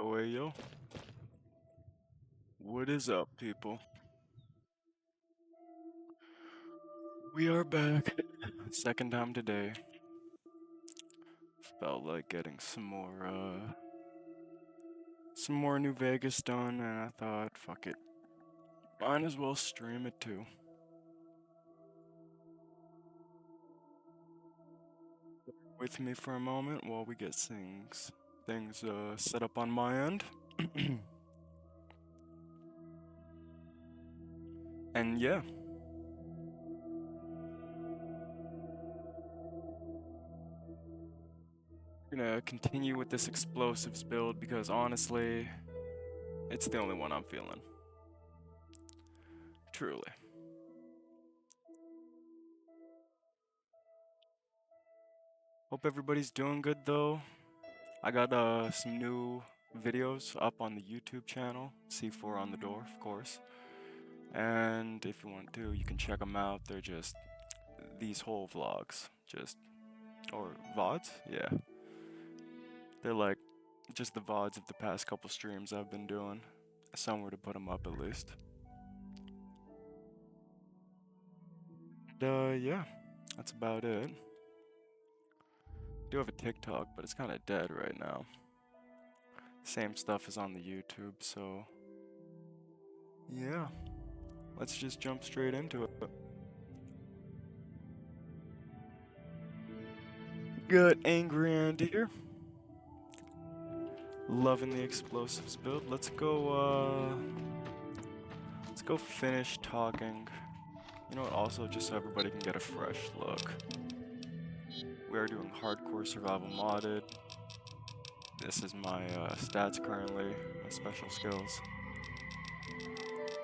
Yo, hey, yo. What is up, people? We are back. Second time today. Felt like getting some more New Vegas done, and I thought, fuck it. Might as well stream it too. With me for a moment while we get things set up on my end. And yeah. We're gonna continue with this explosives build because honestly, it's the only one I'm feeling. Truly. Hope everybody's doing good though. I got some new videos up on the YouTube channel, C4 on the door, of course. And if you want to, you can check them out. They're just these whole vlogs, or vods, yeah. They're like just the vods of the past couple streams I've been doing. Somewhere to put them up at least. And yeah, that's about it. I do have a TikTok, but it's kind of dead right now. Same stuff as on the YouTube, so yeah. Let's just jump straight into it. Got Angry Andy here. Loving the explosives build. Let's go finish talking. You know what, also just so everybody can get a fresh look. We are doing hardcore survival modded. This is my stats currently, my special skills.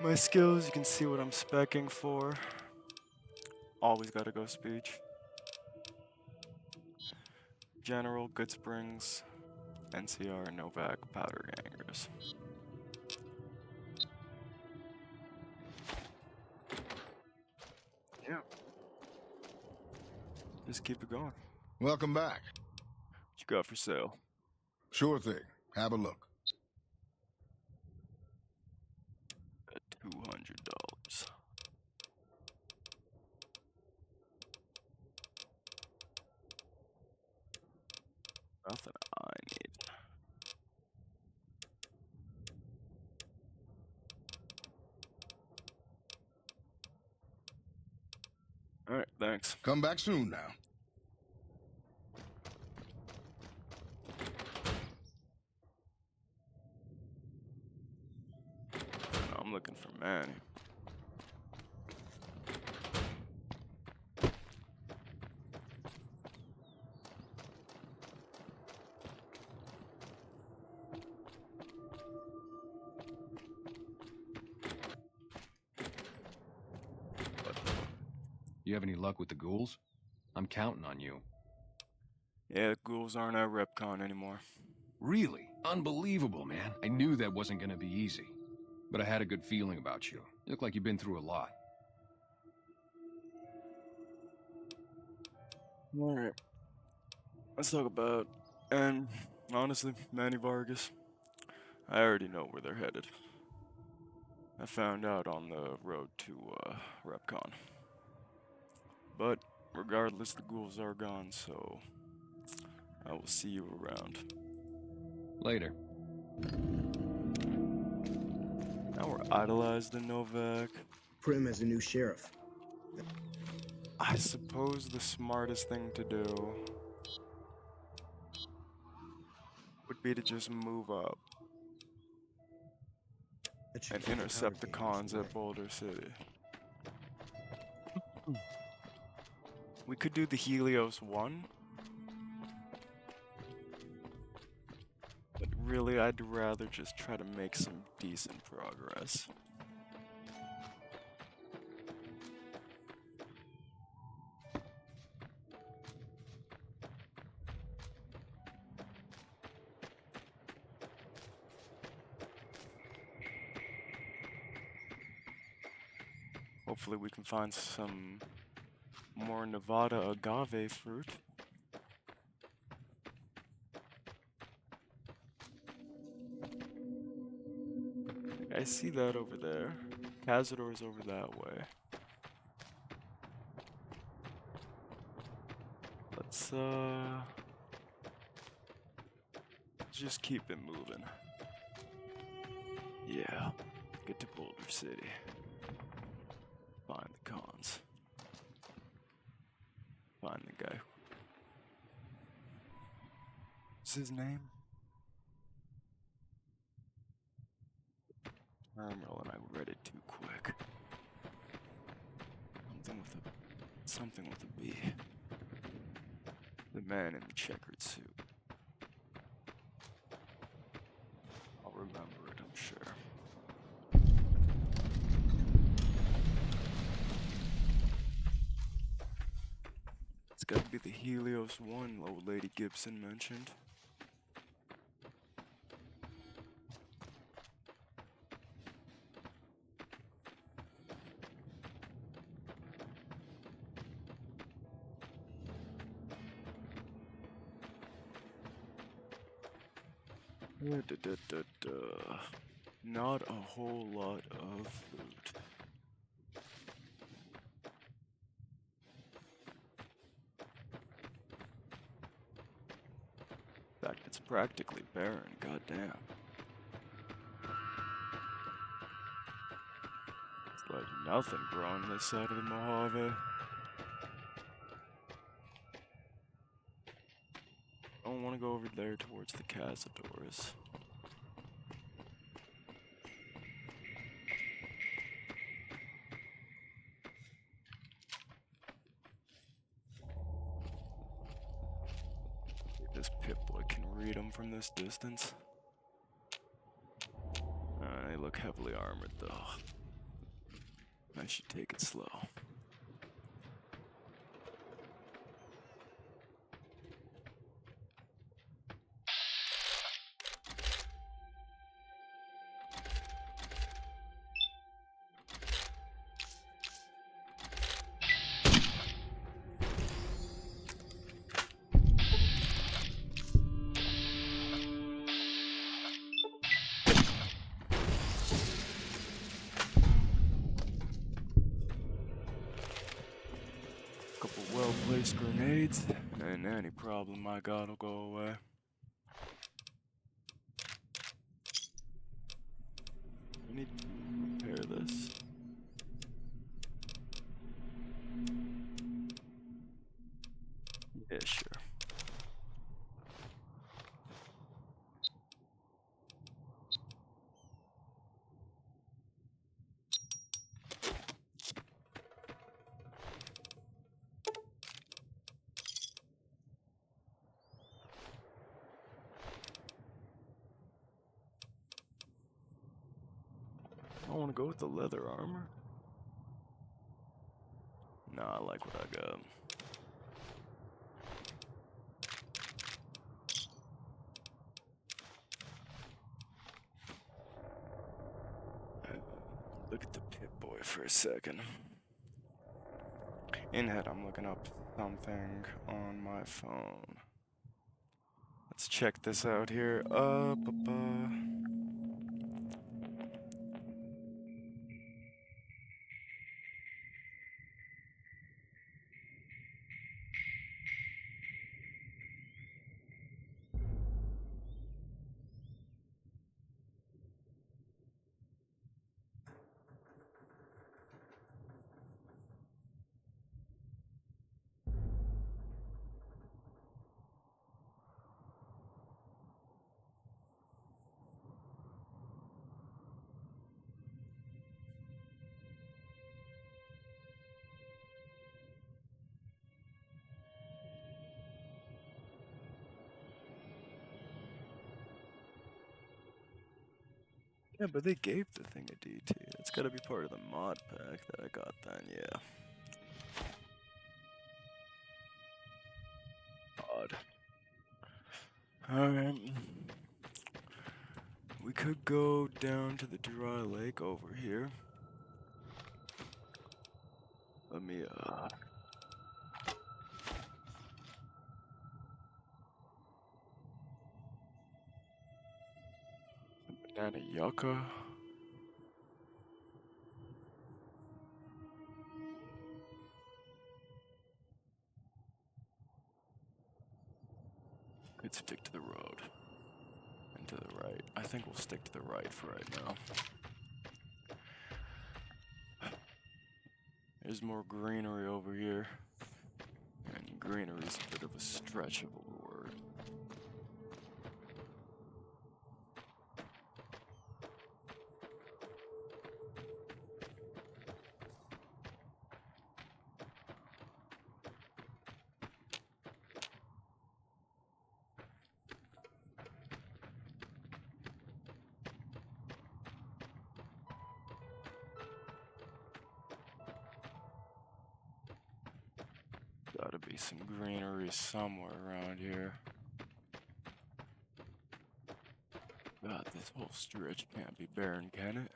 My skills, you can see what I'm speccing for. Always gotta go speech. General, Good Springs, NCR, Novak, Powder Gangers. Yeah. Just keep it going. Welcome back. What you got for sale? Sure thing. Have a look. At $200. Nothing I need. Alright, thanks. Come back soon now. I'm looking for Manny. You have any luck with the ghouls? I'm counting on you. Yeah, the ghouls aren't at RepCon anymore. Really? Unbelievable, man. I knew that wasn't gonna be easy. But I had a good feeling about you. You look like you've been through a lot. Alright. Let's talk about, and honestly, Manny Vargas. I already know where they're headed. I found out on the road to RepCon. But regardless, the ghouls are gone, so I will see you around. Later. Now we're idolized in Novak. Prim as a new sheriff. I suppose the smartest thing to do would be to just move up and intercept the cons at Boulder City. We could do the Helios 1. But really, I'd rather just try to make some decent progress. Hopefully we can find some more Nevada agave fruit. I see that over there. Cazador's over that way. Let's just keep it moving. Yeah, get to Boulder City. Find the cons. Find the guy. What's his name? Terminal, and I read it too quick. Something with a B. The man in the checkered suit. I'll remember it, I'm sure. It's gotta be the Helios 1 old lady Gibson mentioned. Not a whole lot of loot. In fact, it's practically barren, goddamn. It's like nothing growing this side of the Mojave. I don't want to go over there towards the Cazadores. This Pip-Boy can read them from this distance. They look heavily armored though. I should take it slow. Couple well-placed grenades, and any problem I got will go away. I need to repair this. Yeah, sure. I want to go with the leather armor. Nah, I like what I got. Look at the Pip-Boy for a second. In head, I'm looking up something on my phone. Let's check this out here. Yeah, but they gave the thing a DT. It's gotta be part of the mod pack that I got then, yeah. Odd. Alright. We could go down to the dry lake over here. Let me, Banana yucca. Could stick to the road. And to the right. I think we'll stick to the right for right now. There's more greenery over here. And greenery's a bit of a stretch of a word. Gotta be some greenery somewhere around here. God, this whole stretch can't be barren, can it?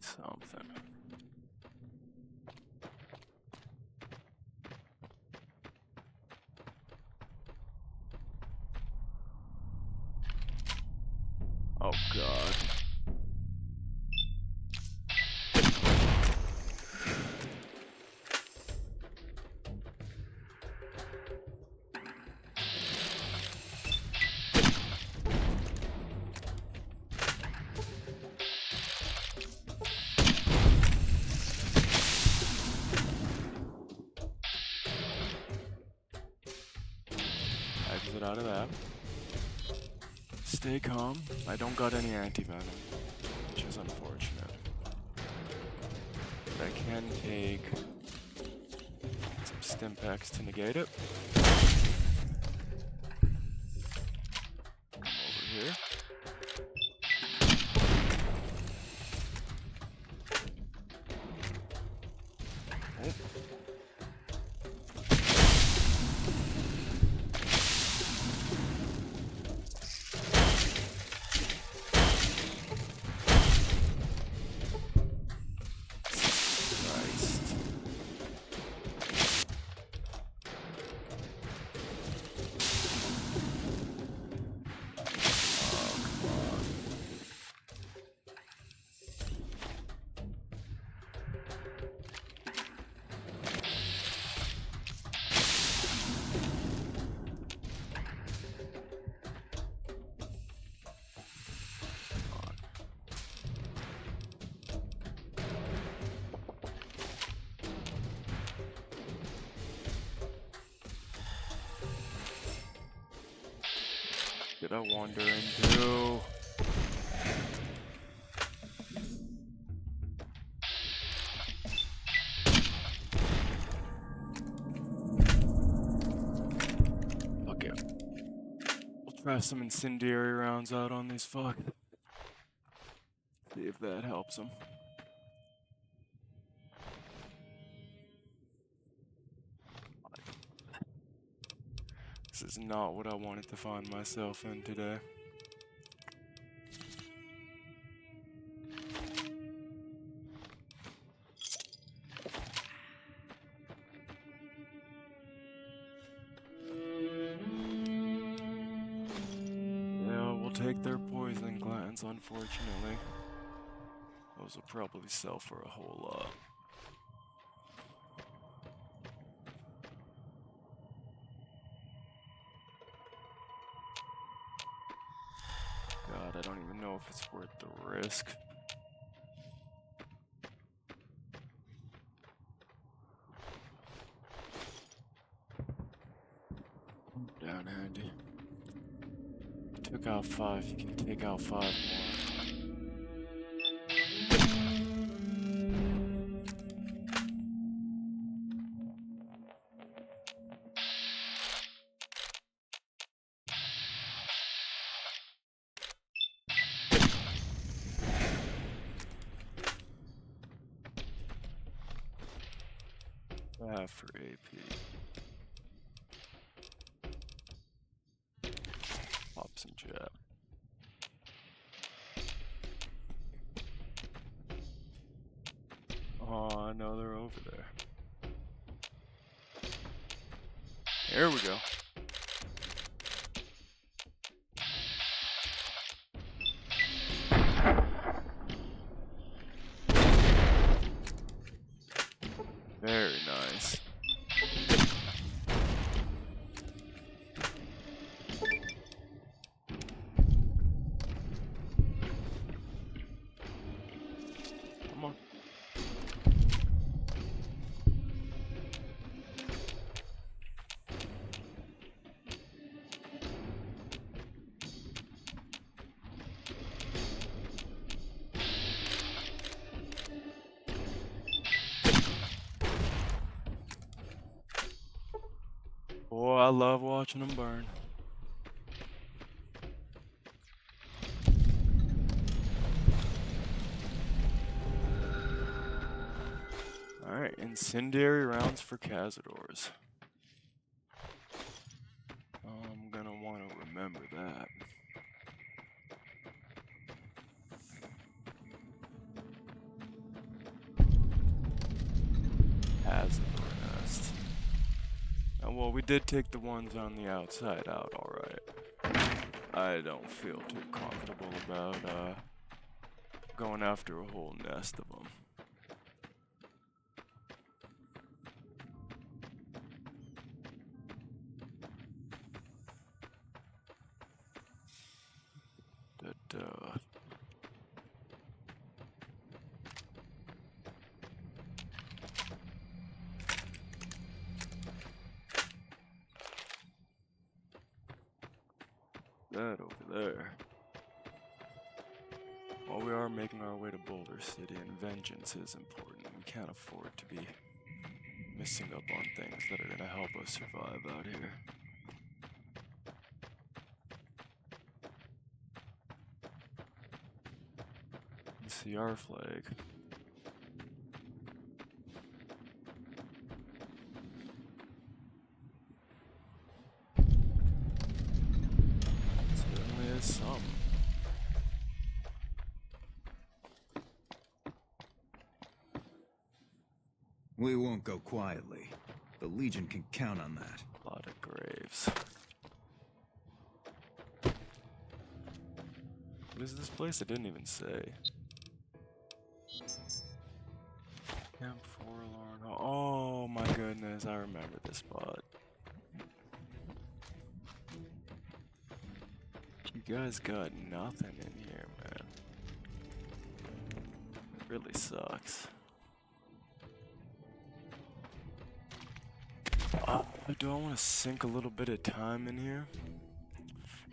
Something. Oh God. Exit out of that. Stay calm. I don't got any anti-venom, which is unfortunate. But I can take some stim packs to negate it. Come over here. Oh. Did I wander into? Okay. We'll try some incendiary rounds out on these fuck. See if that helps them. This is not what I wanted to find myself in today. Yeah, we'll take their poison glands, unfortunately. Those will probably sell for a whole lot. God, I don't even know if it's worth the risk. Down handy. Took out 5, you can take out 5 more. Half for AP. Pop some jab. Oh, I know they're over there. There we go. Very nice. Come on. Boy, I love watching them burn. Alright, incendiary rounds for Cazadors. I'm gonna want to remember that. Cazador nest. Oh, well, we did take the ones on the outside out, alright. I don't feel too comfortable about going after a whole nest of them. That over there. While we are making our way to Boulder City, and vengeance is important, we can't afford to be missing up on things that are gonna help us survive out here. See our flag. Certainly is some. We won't go quietly. The Legion can count on that. A lot of graves. What is this place? I didn't even say. Camp Forlorn. Oh my goodness, I remember this spot. You guys got nothing in here, man. It really sucks. Do I want to sink a little bit of time in here?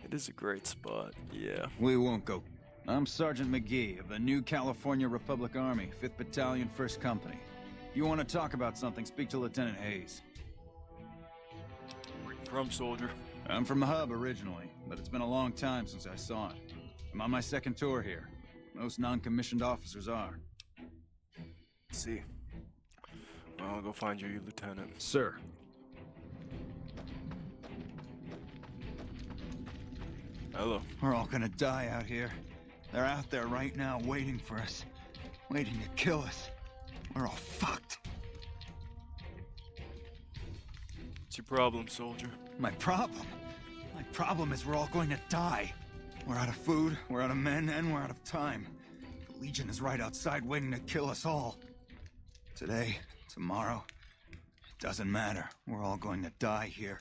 It is a great spot, yeah. We won't go. I'm Sergeant McGee of the New California Republic Army, 5th Battalion, 1st Company. If you want to talk about something, speak to Lieutenant Hayes. Where you from, soldier? I'm from the hub originally, but it's been a long time since I saw it. I'm on my 2nd tour here. Most non-commissioned officers are. See. Well, I'll go find you, Lieutenant. Sir. Hello. We're all gonna die out here. They're out there right now waiting for us. Waiting to kill us. We're all fucked. What's your problem, soldier? My problem? My problem is we're all going to die. We're out of food, we're out of men, and we're out of time. The Legion is right outside waiting to kill us all. Today, tomorrow, it doesn't matter. We're all going to die here.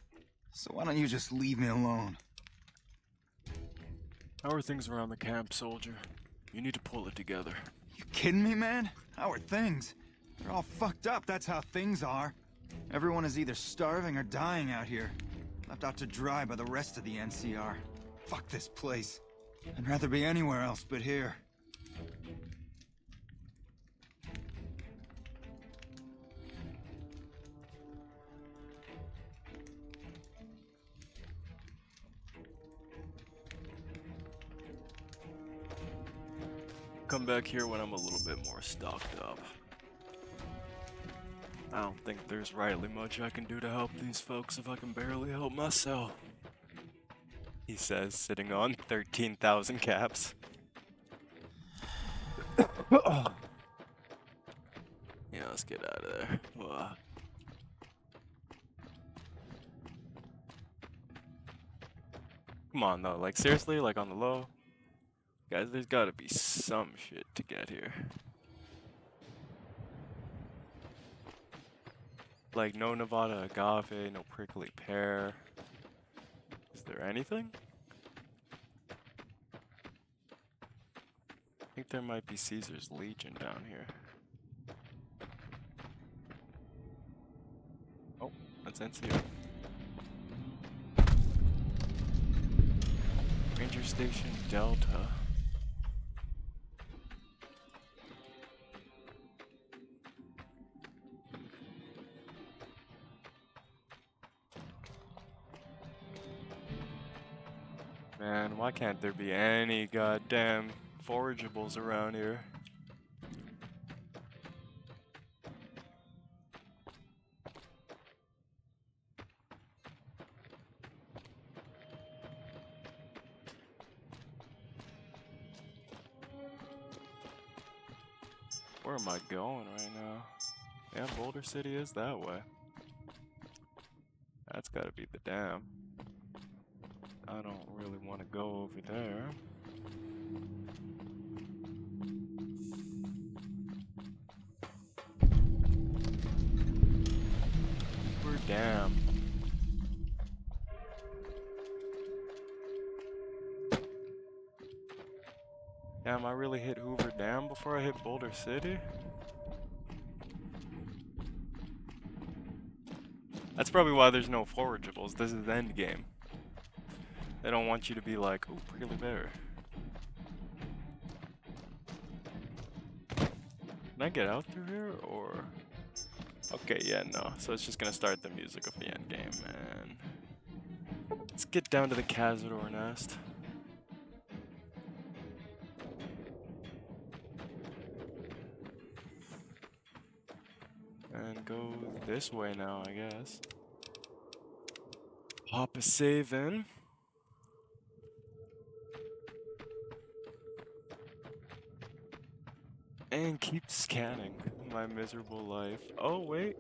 So why don't you just leave me alone? How are things around the camp, soldier? You need to pull it together. You kidding me, man? How are things? They're all fucked up, that's how things are. Everyone is either starving or dying out here. Left out to dry by the rest of the NCR. Fuck this place. I'd rather be anywhere else but here. Come back here when I'm a little bit more stocked up. I don't think there's rightly much I can do to help these folks if I can barely help myself. He says, sitting on 13,000 caps. Yeah, let's get out of there. Ugh. Come on, though. Like, seriously, like, on the low? Guys, there's gotta be some shit to get here. Like, no Nevada agave, no prickly pear. Is there anything? I think there might be Caesar's Legion down here. Oh, that's NCO. Ranger Station Delta. Man, why can't there be any goddamn forageables around here? Where am I going right now? Yeah, Boulder City is that way. That's gotta be the dam. I don't really want to go over there. Hoover Dam. Damn, I really hit Hoover Dam before I hit Boulder City? That's probably why there's no forageables. This is the end game. They don't want you to be like, ooh, prickly bear. Can I get out through here, or? Okay, yeah, no. So it's just gonna start the music of the end game, man. Let's get down to the Cazador Nest. And go this way now, I guess. Pop a save in. And keep scanning my miserable life. Oh, wait.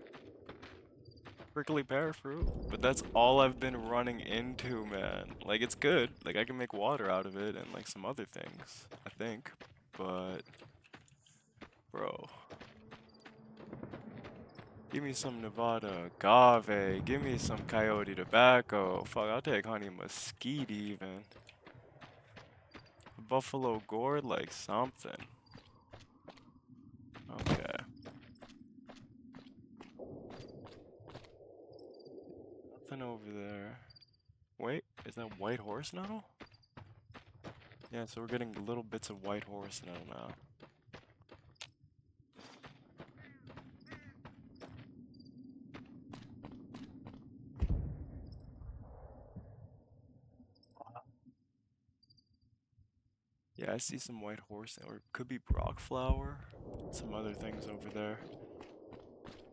Prickly pear fruit. But that's all I've been running into, man. Like, it's good. Like, I can make water out of it and, like, some other things, I think. But, bro. Give me some Nevada agave. Give me some coyote tobacco. Fuck, I'll take honey mesquite even. Buffalo gourd, like something. Okay. Nothing over there. Wait, is that white horse nettle? Yeah, so we're getting little bits of white horse nettle now. Yeah, I see some white horse, or it could be Brock flower. Some other things over there.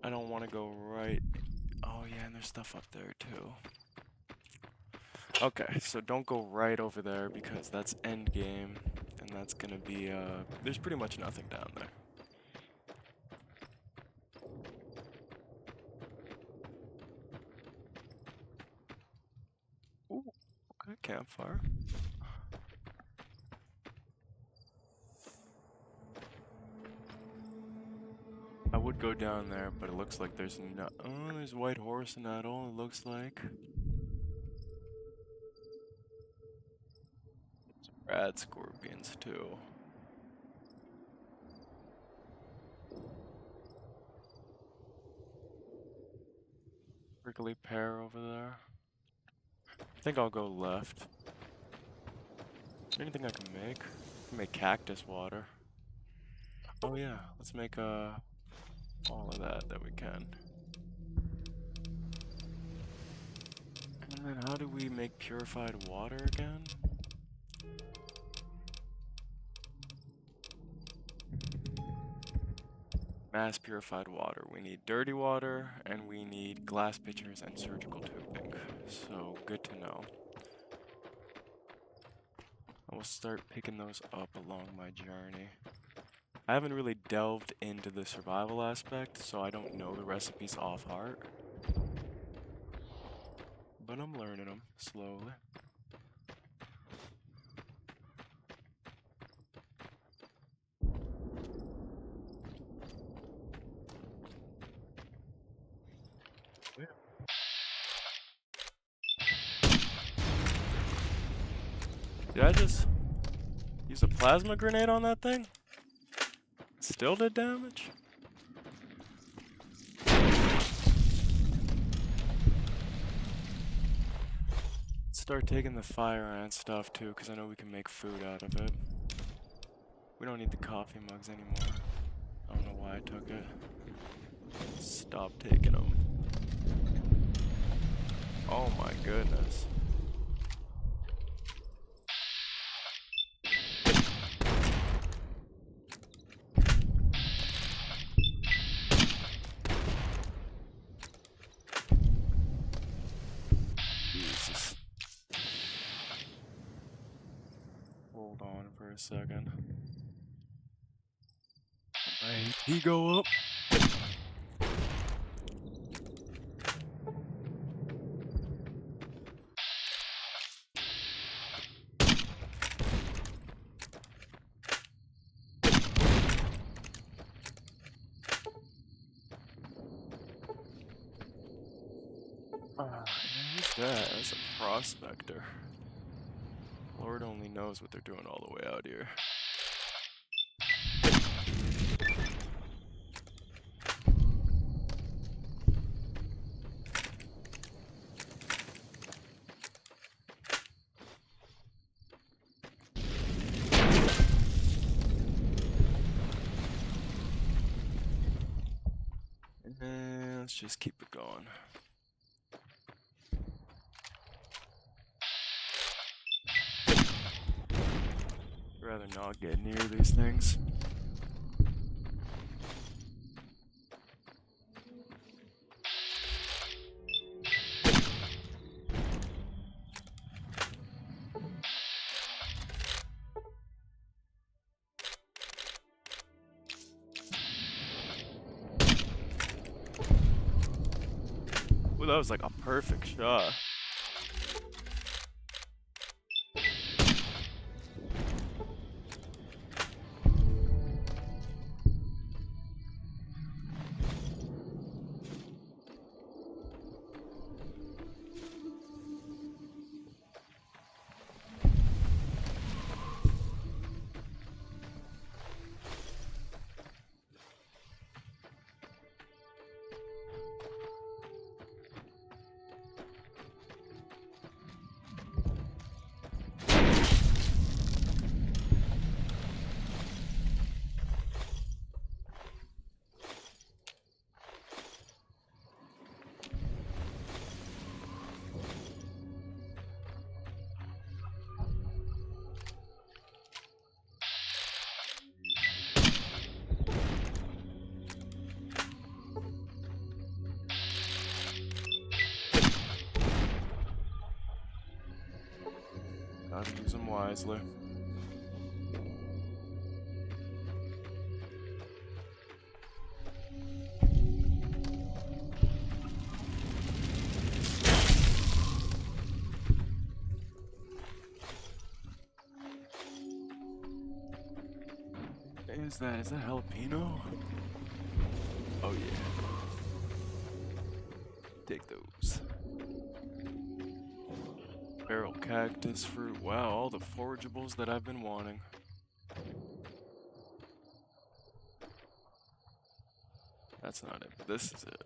I don't want to go right. Oh yeah, and there's stuff up there too. Okay, so don't go right over there because that's end game, and that's gonna be there's pretty much nothing down there. Ooh, okay, campfire. I would go down there, but it looks like there's no. Oh, there's white horse nettle. It looks like. Rad scorpions too. Prickly pear over there. I think I'll go left. Is there anything I can make? I can make cactus water. Oh yeah, let's make all of that we can. And then how do we make purified water again? Mass purified water. We need dirty water, and we need glass pitchers and surgical tubing. So, good to know. I will start picking those up along my journey. I haven't really delved into the survival aspect, so I don't know the recipes off heart. But I'm learning them slowly. Did I just use a plasma grenade on that thing? Still did damage? Start taking the fire ant stuff too, because I know we can make food out of it. We don't need the coffee mugs anymore. I don't know why I took it. Stop taking them. Oh my goodness. Jesus. Hold on for a second. My AP go up. Who's that? That's a prospector. Lord only knows what they're doing all the way out here. And let's just keep it going. Rather not get near these things. Ooh, that was like a perfect shot. Gotta use them wisely. Is that jalapeno? Oh yeah. Take those. Barrel cactus fruit. Wow, all the forageables that I've been wanting. That's not it. This is it.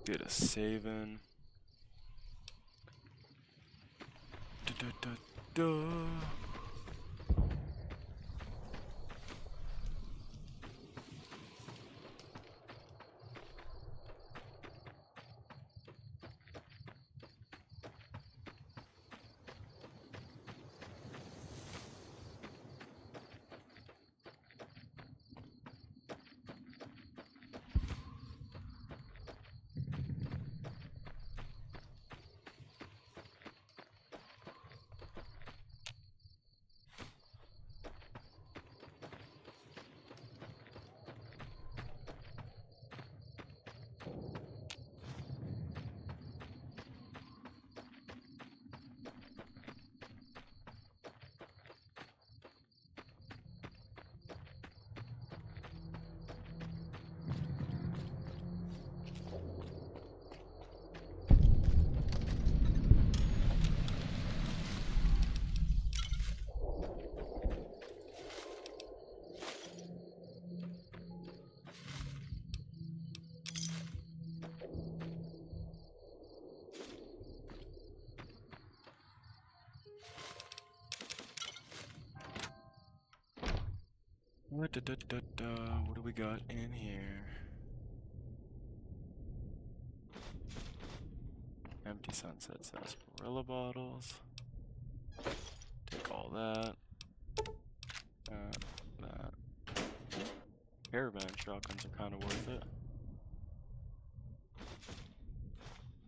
Get a saving. What do we got in here? Empty sunset sarsaparilla bottles. Take all that. That. Caravan shotguns are kind of worth it.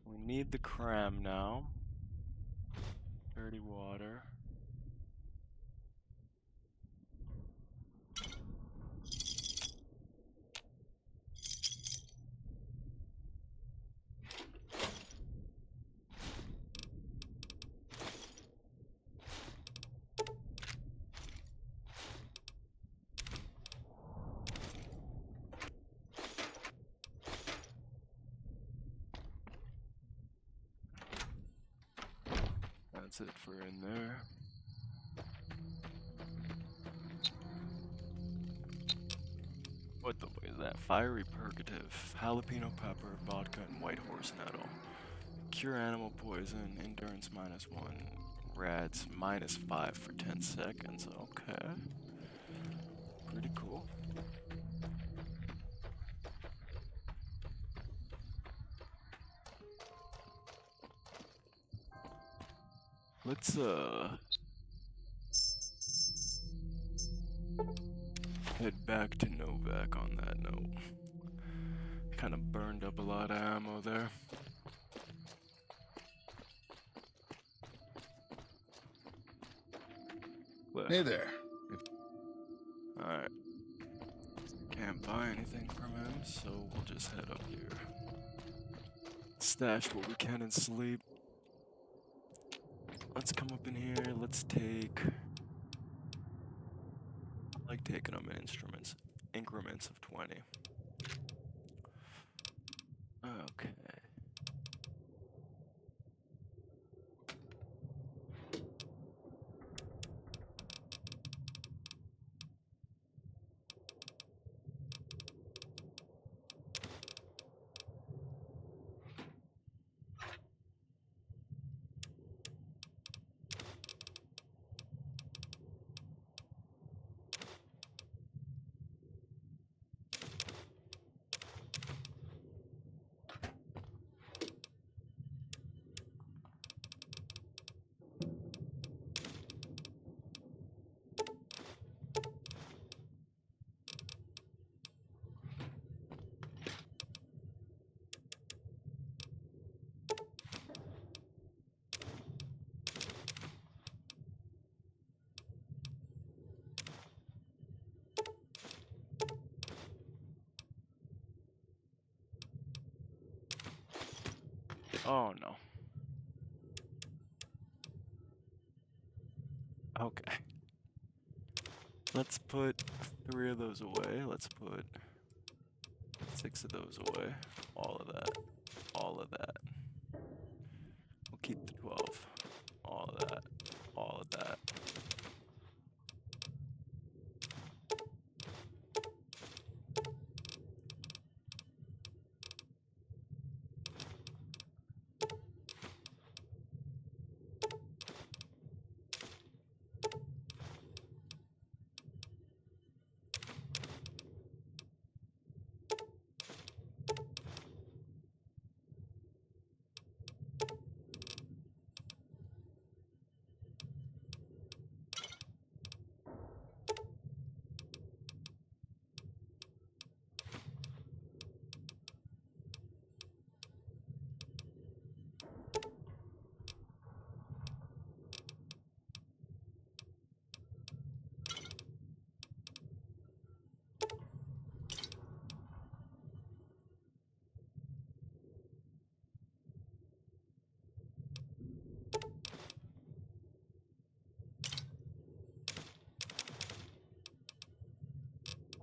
We need the cram now. Dirty water. That's it for in there. What the way is that? Fiery purgative, jalapeno pepper, vodka, and white horse nettle. Cure animal poison, endurance -1, rads -5 for 10 seconds. Okay. Pretty cool. Let's head back to Novak on that note. Kind of burned up a lot of ammo there. Hey there. Alright. Can't buy anything from him, so we'll just head up here. Stash what we can and sleep. Let's come up in here, let's take... I like taking them in increments of 20. Okay. Oh no. Okay. Let's put 3 of those away. Let's put 6 of those away. All of that. All of that. We'll keep the 12. All of that. All of that.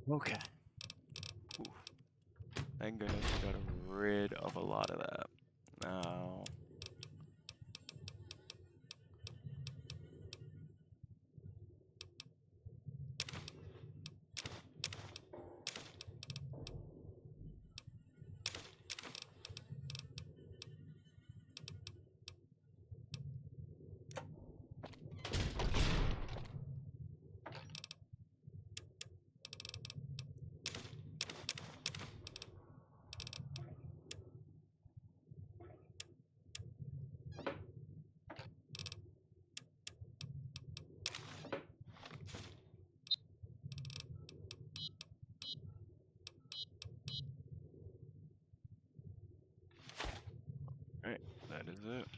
Okay. Whew. Thank goodness we got rid of a lot of that. Now... That is it.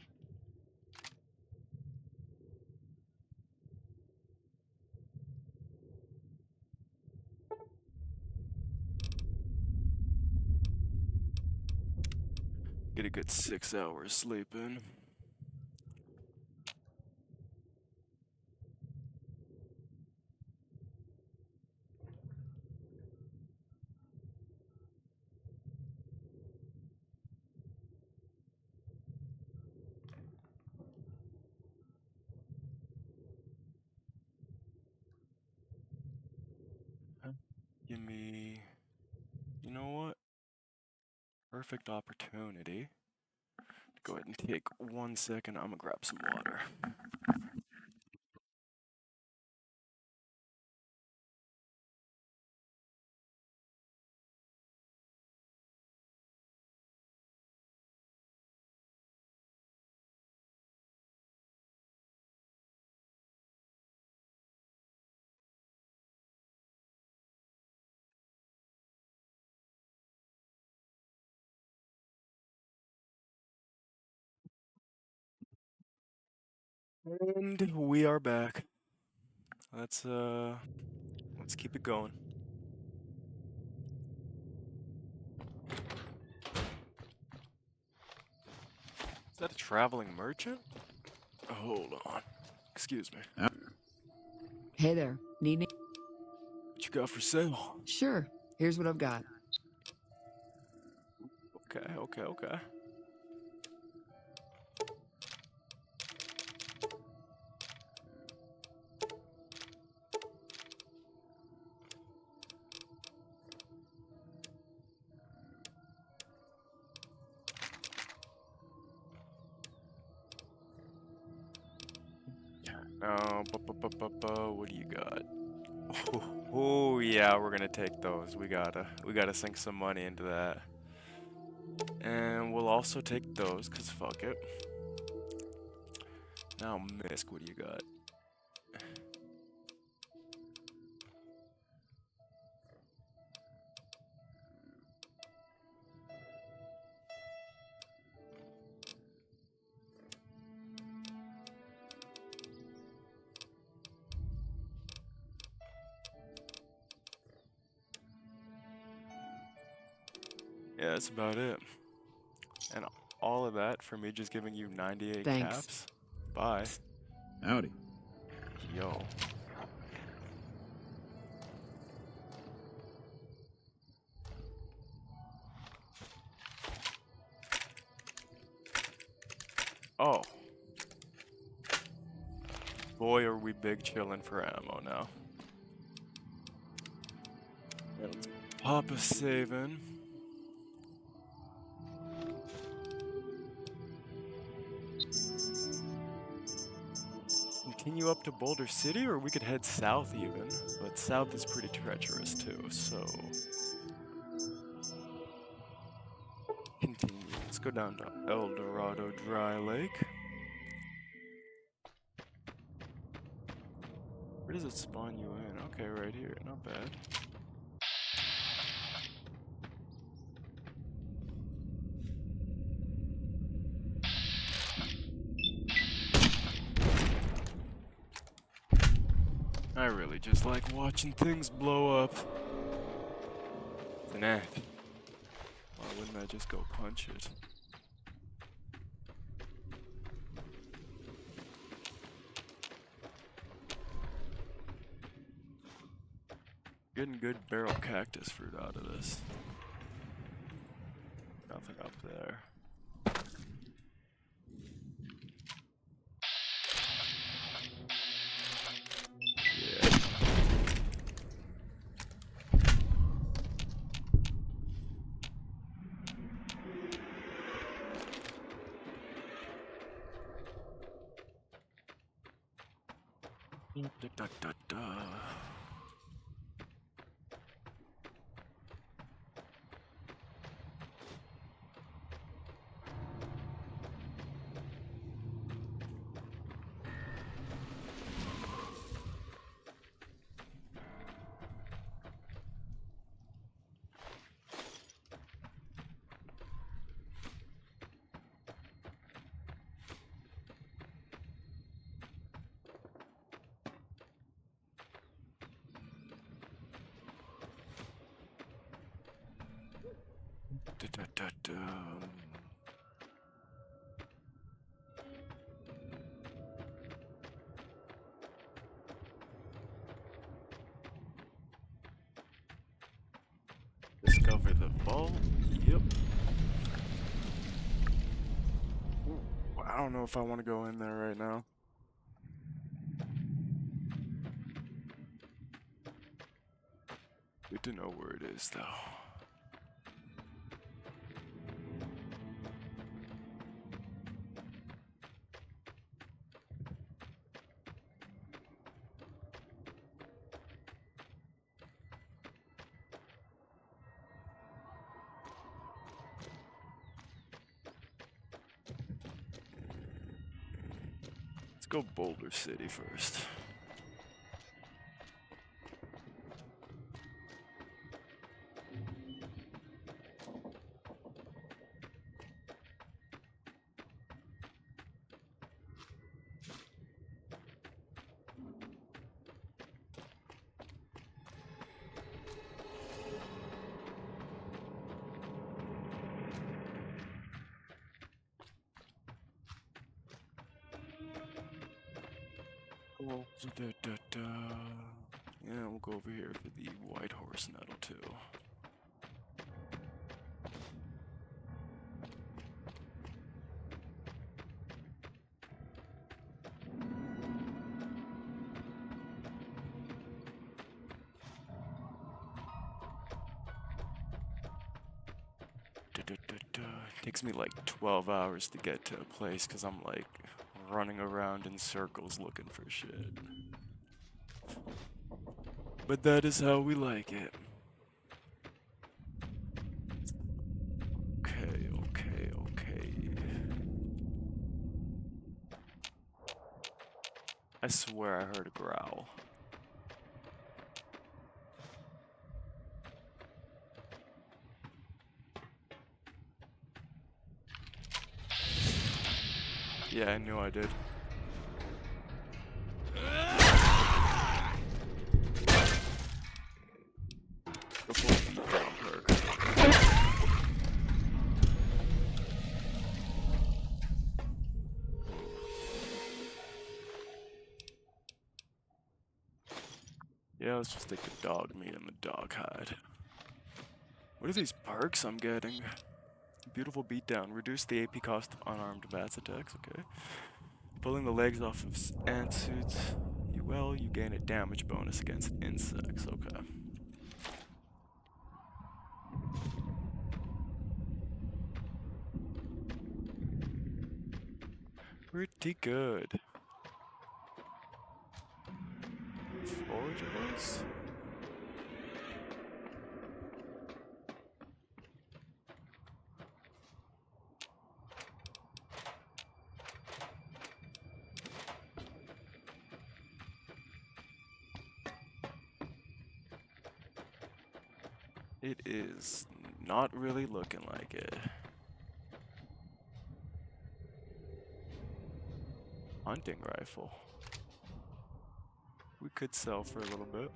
Get a good 6 hours sleep in. Give me, you know what? Perfect opportunity. Go ahead and take 1 second. I'm gonna grab some water. And we are back. Let's keep it going. Is that a traveling merchant? Hold on. Excuse me. Hey there. Need me? What you got for sale? Sure. Here's what I've got. Okay. What do you got? Oh yeah, we're gonna take those. We gotta sink some money into that. And we'll also take those, cause fuck it. Now Misk, what do you got? Yeah, that's about it. And all of that for me just giving you 98 Thanks. caps? Bye. Howdy. Yo. Oh. Boy, are we big chillin' for ammo now. Yeah, let's pop a save in. Continue up to Boulder City, or we could head south even, but south is pretty treacherous too, so... Continue. Let's go down to El Dorado Dry Lake. Where does it spawn you in? Okay, right here. Not bad. I really just like watching things blow up. It's an act. Why wouldn't I just go punch it? Getting good barrel cactus fruit out of this. Nothing up there. Yeah. Da, da, da, da. Da-da-da-da. Discover the vault. Yep. Ooh, I don't know if I want to go in there right now. Good to know where it is, though. Let's go Boulder City first. Yeah, we'll go over here for the White Horse Nettle too. Takes me like 12 hours to get to a place because I'm like running around in circles looking for shit. But that is how we like it. Okay, okay, okay. I swear I heard a growl. Yeah, I knew I did. The full beatdown perk. Yeah, let's just take the dog meat and the dog hide. What are these perks I'm getting? Beautiful beatdown. Reduce the AP cost of unarmed bats attacks. Okay. Pulling the legs off of ant suits. You gain a damage bonus against insects. Okay. Pretty good. Forageables? It is not really looking like it. Hunting rifle. We could sell for a little bit.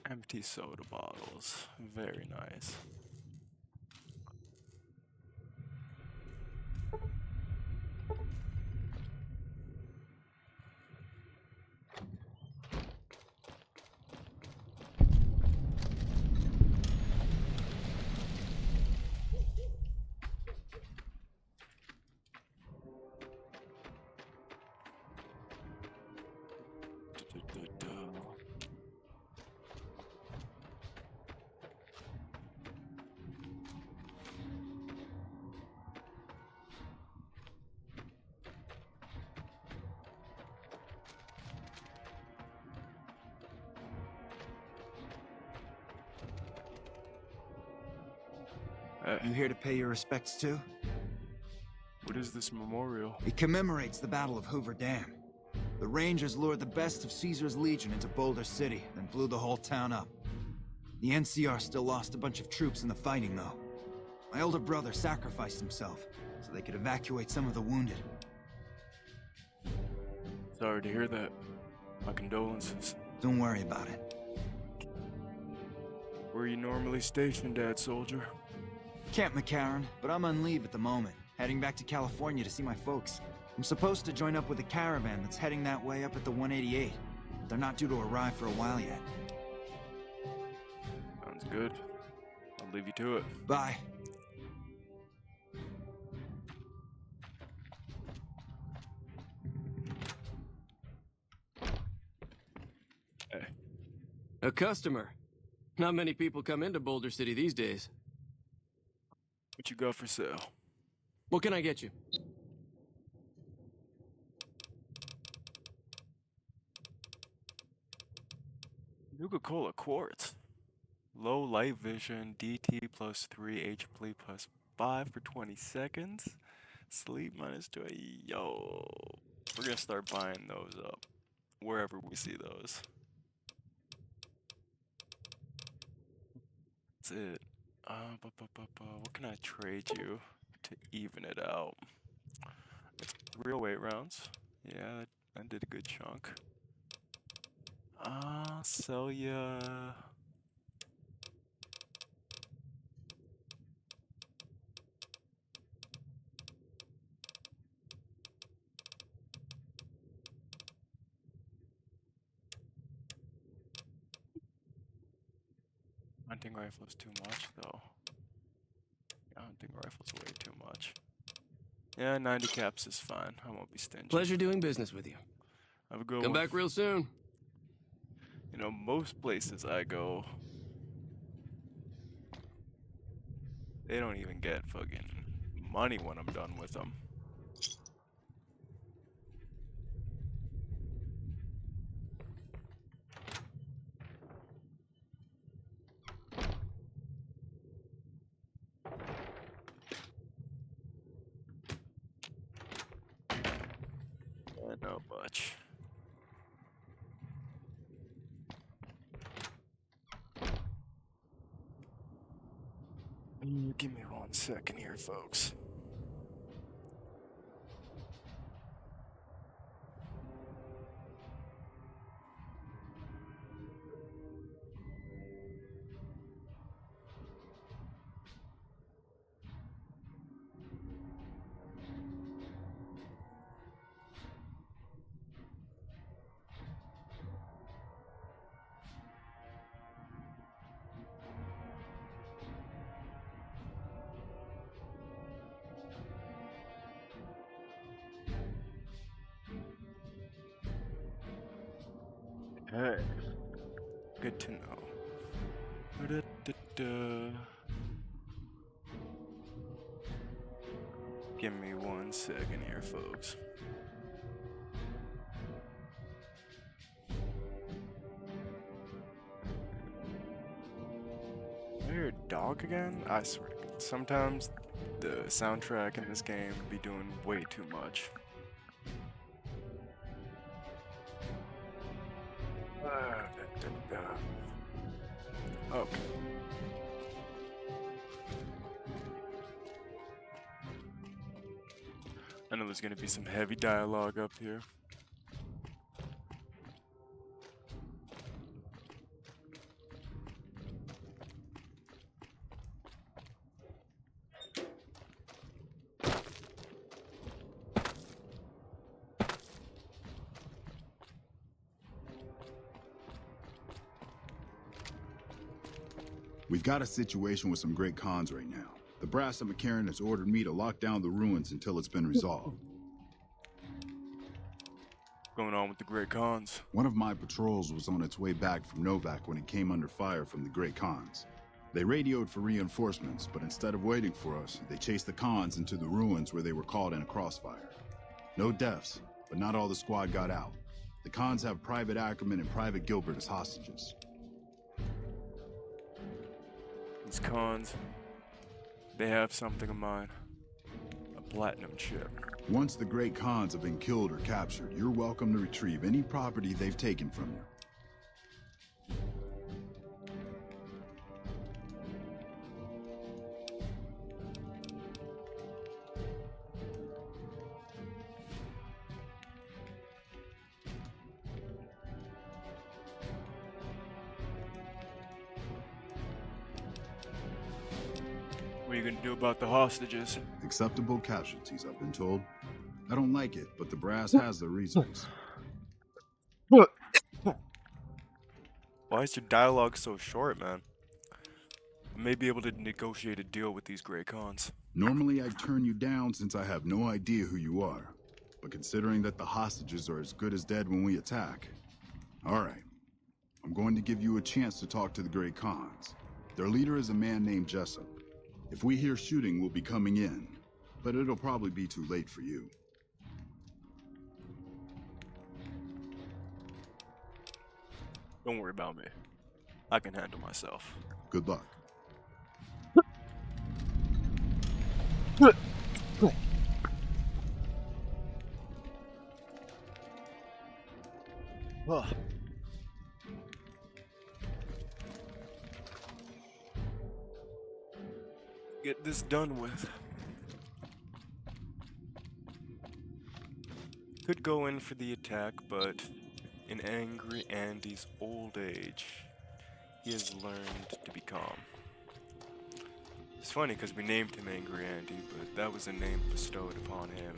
Empty soda bottles. Very nice. You here to pay your respects too? What is this memorial? It commemorates the Battle of Hoover Dam. The Rangers lured the best of Caesar's Legion into Boulder City, and blew the whole town up. The NCR still lost a bunch of troops in the fighting, though. My older brother sacrificed himself, so they could evacuate some of the wounded. Sorry to hear that. My condolences. Don't worry about it. Where are you normally stationed at, soldier? Camp McCarran, but I'm on leave at the moment, heading back to California to see my folks. I'm supposed to join up with a caravan that's heading that way up at the 188. But they're not due to arrive for a while yet. Sounds good. I'll leave you to it. Bye. Hey. A customer. Not many people come into Boulder City these days. What you got for sale? What can I get you? Nuka-Cola quartz. Low light vision, DT plus 3, HP plus 5 for 20 seconds. Sleep minus 2. Yo. We're gonna start buying those up. Wherever we see those. That's it. What can I trade you to even it out? It's real weight rounds. Yeah, that did a good chunk. Sell ya. Hunting rifle's too much, though. Yeah, hunting rifle's way too much. Yeah, 90 caps is fine. I won't be stingy. Pleasure doing business with you. Have a good Come one. back real soon. You know, most places I go, they don't even get fucking money when I'm done with them. Yeah, not much. Give me 1 second here, folks. Hey, good to know. Give me 1 second here, folks. I hear a dog again? I swear to God. Sometimes the soundtrack in this game be doing way too much. Okay. I know there's gonna be some heavy dialogue up here. We've got a situation with some great cons right now. The brass at McCarran has ordered me to lock down the ruins until it's been resolved. What's going on with the Great Khans? One of my patrols was on its way back from Novak when it came under fire from the Great Khans. They radioed for reinforcements, but instead of waiting for us, they chased the Khans into the ruins where they were caught in a crossfire. No deaths, but not all the squad got out. The Khans have Private Ackerman and Private Gilbert as hostages. These Khans, they have something of mine. A platinum chip. Once the Great Khans have been killed or captured, you're welcome to retrieve any property they've taken from you. What are you gonna do about the hostages? Acceptable casualties, I've been told. I don't like it, but the brass has their reasons. Why is your dialogue so short, man? I may be able to negotiate a deal with these Grey Khans. Normally I'd turn you down since I have no idea who you are. But considering that the hostages are as good as dead when we attack... Alright. I'm going to give you a chance to talk to the Grey Khans. Their leader is a man named Jessup. If we hear shooting, we'll be coming in. But it'll probably be too late for you. Don't worry about me. I can handle myself. Good luck. Get this done with. Could go in for the attack, but in angry Andy's old age, he has learned to be calm. It's funny because we named him Angry Andy, but that was a name bestowed upon him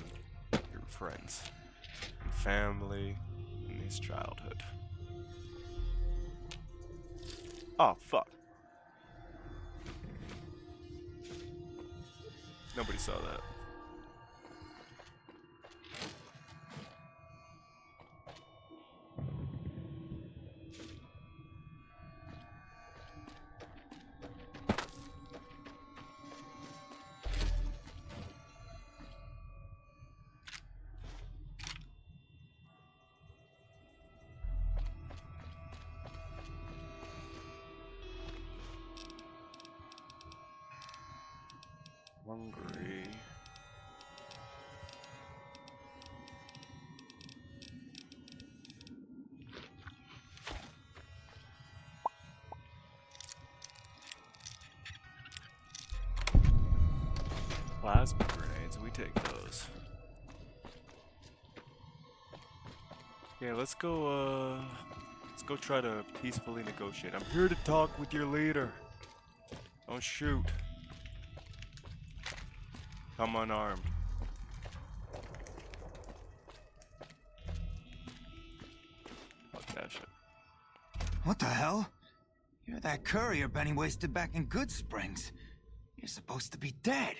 through friends, and family, in his childhood. Oh, fuck. Nobody saw that. Hungry. Plasma grenades, we take those. Yeah, let's go try to peacefully negotiate. I'm here to talk with your leader. Don't shoot. Come unarmed. Fuck that shit. What the hell? You're that courier Benny wasted back in Good Springs. You're supposed to be dead.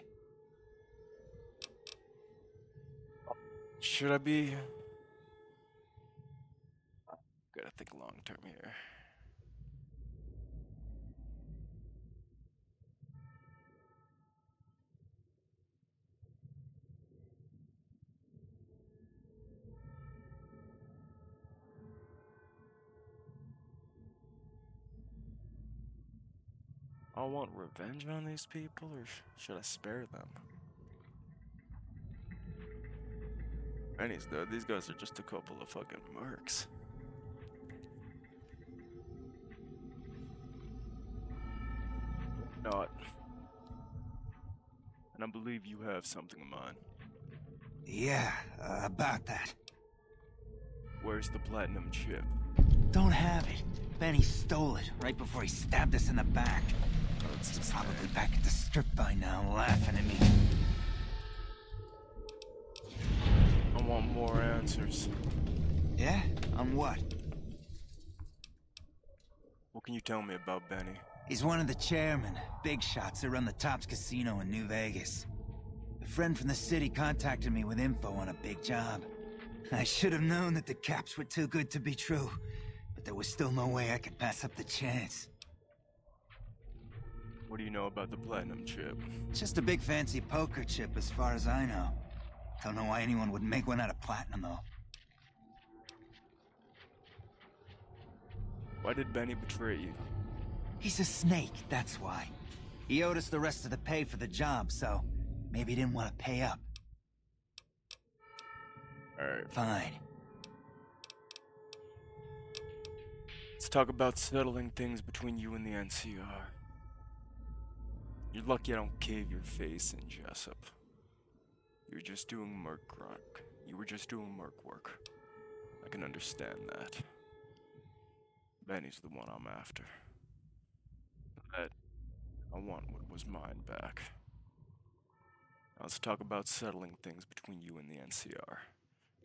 Should I be? Gotta think long term here. I want revenge on these people, or should I spare them? Anyways, though, these guys are just a couple of fucking mercs. Not. And I believe you have something in mind. Yeah, about that. Where's the platinum chip? Don't have it. Benny stole it right before he stabbed us in the back. That's He's his probably name. back at the strip by now, laughing at me. I want more answers. Yeah? On what? What can you tell me about Benny? He's one of the chairmen, big shots that run the Tops Casino in New Vegas. A friend from the city contacted me with info on a big job. I should have known that the caps were too good to be true, but there was still no way I could pass up the chance. What do you know about the platinum chip? Just a big fancy poker chip as far as I know. Don't know why anyone would make one out of platinum though. Why did Benny betray you? He's a snake, that's why. He owed us the rest of the pay for the job, so maybe he didn't want to pay up. Alright. Fine. Let's talk about settling things between you and the NCR. You're lucky I don't cave your face in, Jessup. You're just doing merc work. You were just doing merc work. I can understand that. Benny's the one I'm after. That I want what was mine back. Now let's talk about settling things between you and the NCR.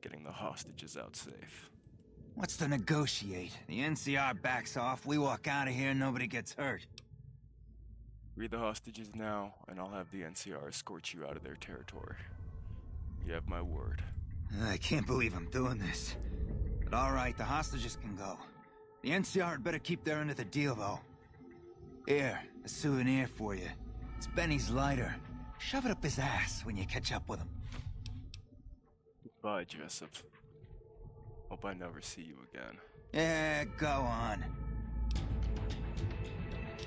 Getting the hostages out safe. What's to negotiate? The NCR backs off, we walk out of here, nobody gets hurt. Free the hostages now, and I'll have the NCR escort you out of their territory. You have my word. I can't believe I'm doing this. But alright, the hostages can go. The NCR had better keep their end of the deal, though. Here, a souvenir for you. It's Benny's lighter. Shove it up his ass when you catch up with him. Goodbye, Jessup. Hope I never see you again. Yeah, go on.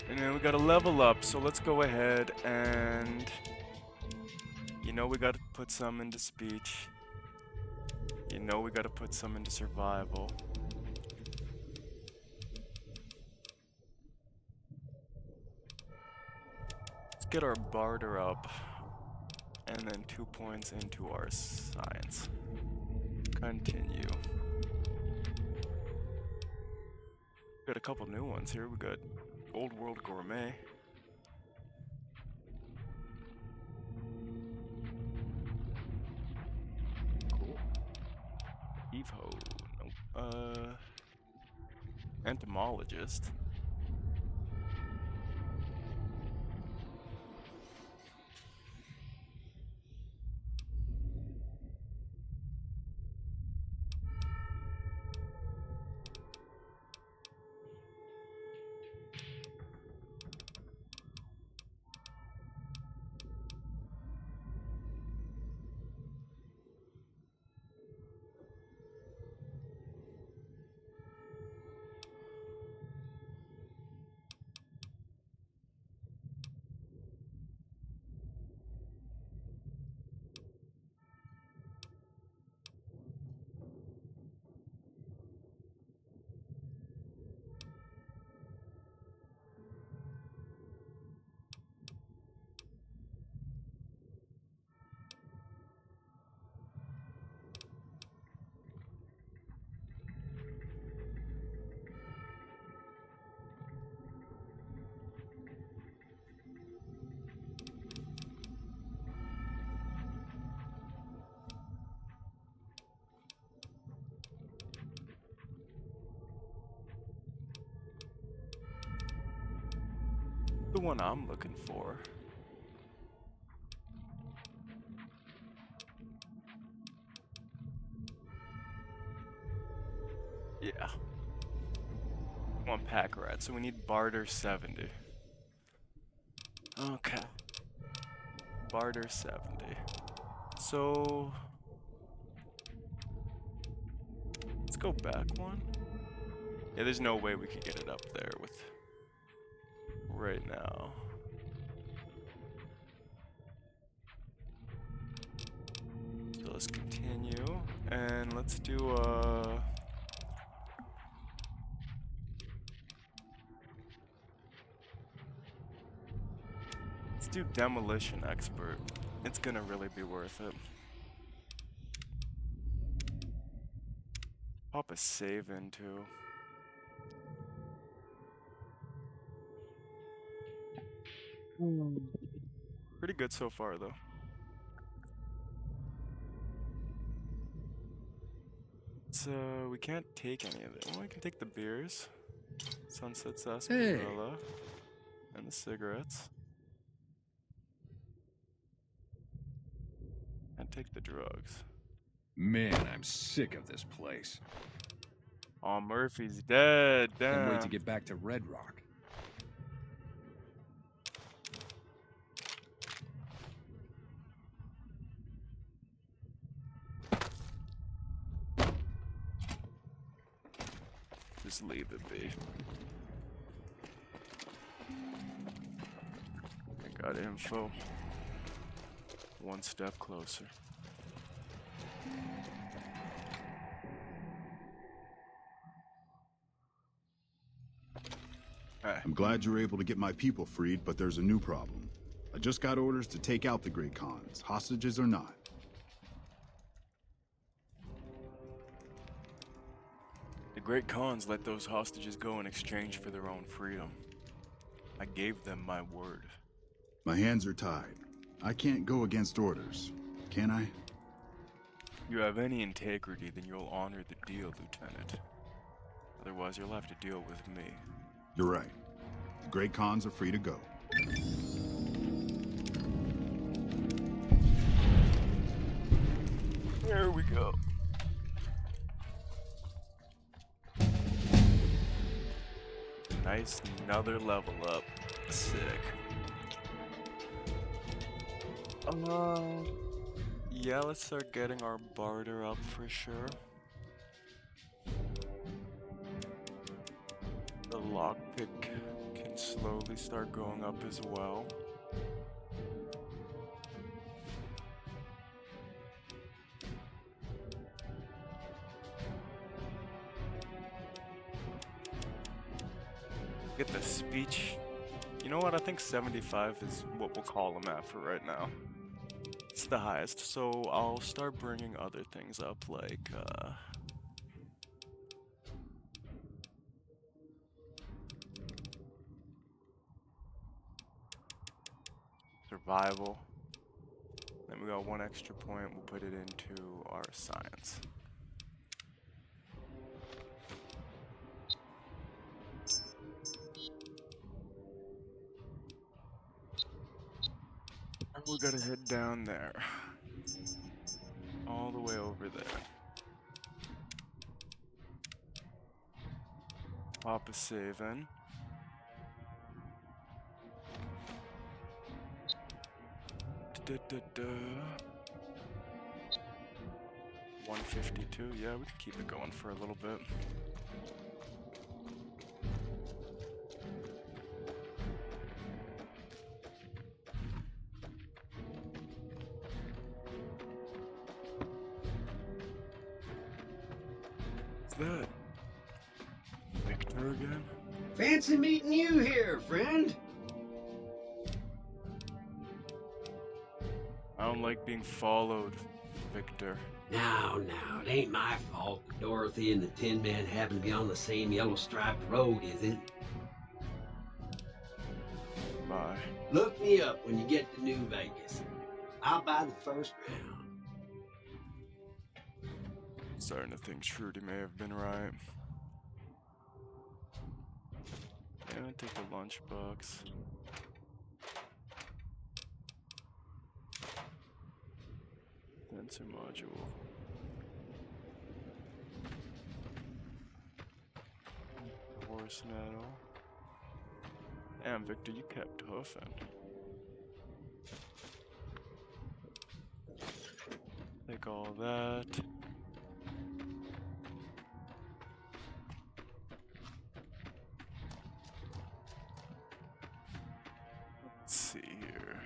And then we gotta level up, so let's go ahead and... You know we gotta put some into speech. You know we gotta put some into survival. Let's get our barter up. And then 2 points into our science. Continue. Got a couple new ones here. We got Old World Gourmet. Cool. Evo. Nope. Entomologist. The one I'm looking for. Yeah. One pack rat, so we need barter 70. Okay. Barter 70. So let's go back one. Yeah, there's no way we could get it up there with right now. So let's continue and let's do let's do demolition expert. It's gonna really be worth it. Pop a save into. Pretty good so far, though. So we can't take any of it. Well, we can take the beers, Sunset Sarsaparilla, and the cigarettes. And take the drugs. Man, I'm sick of this place. Oh, Murphy's dead. Damn. Can't wait to get back to Red Rock. Just leave it be. I got info. One step closer. I'm glad you were able to get my people freed, but there's a new problem. I just got orders to take out the Great Khans, hostages or not. The Great Khans let those hostages go in exchange for their own freedom. I gave them my word. My hands are tied. I can't go against orders, can I? If you have any integrity, then you'll honor the deal, Lieutenant. Otherwise, you'll have to deal with me. You're right. The Great Khans are free to go. There we go. Nice, another level up. Sick. Yeah, let's start getting our barter up for sure. The lockpick can slowly start going up as well. Get the speech. You know what? I think 75 is what we'll call him at for right now. It's the highest, so I'll start bringing other things up like, survival. Then we got one extra point, we'll put it into our science. And we gotta head down there. All the way over there. Pop a save in. Da-da-da-da. 152, yeah, we can keep it going for a little bit. What's that? Victor again? Fancy meeting you here, friend. I don't like being followed, Victor. Now, it ain't my fault Dorothy and the Tin Man happen to be on the same yellow-striped road, is it? Bye. Look me up when you get to New Vegas. I'll buy the first round. Starting to think Trudy may have been right. Yeah, I'll take the lunchbox. Sensor module. Horse metal. Damn, Victor, you kept hoofing. Take all that. Let's see here.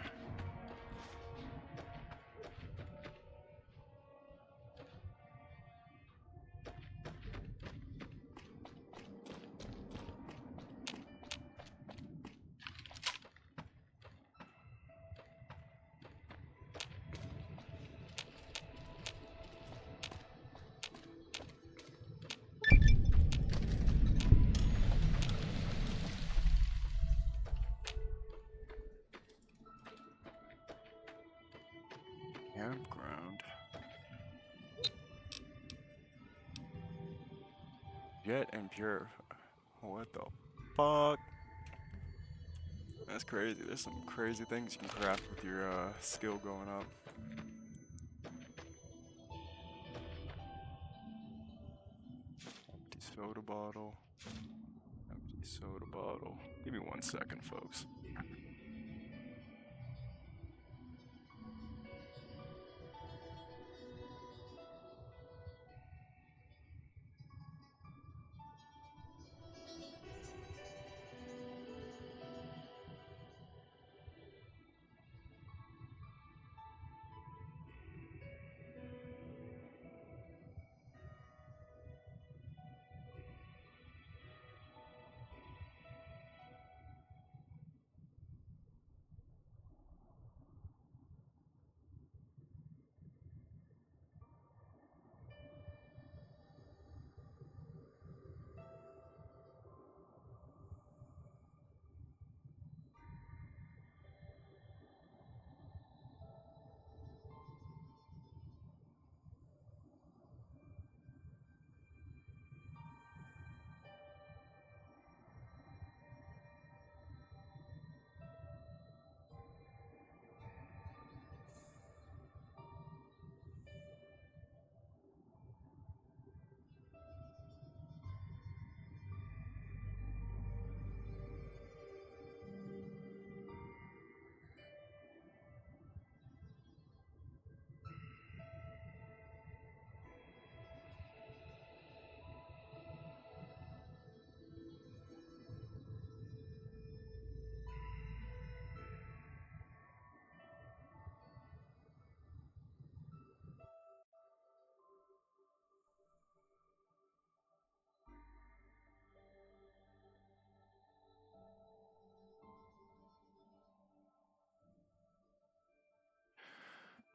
Campground. Jet and pure. What the fuck? That's crazy. There's some crazy things you can craft with your skill going up. Empty soda bottle. Empty soda bottle. Give me 1 second, folks.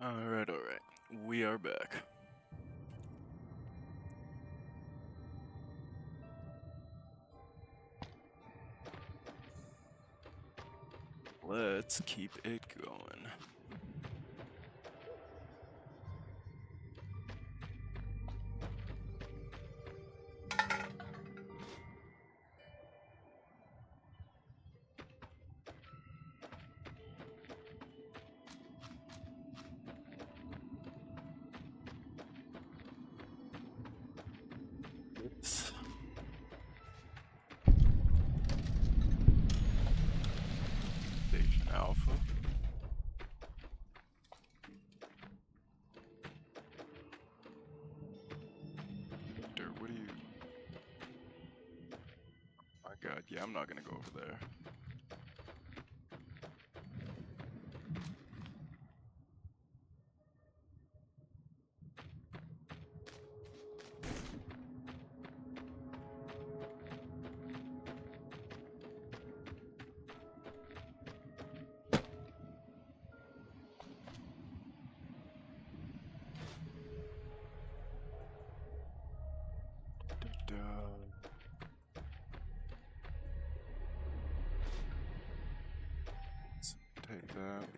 Alright. We are back. Let's keep it going. Station Alpha. Victor, what do you... My god, yeah, I'm not gonna go over there. Let's take that.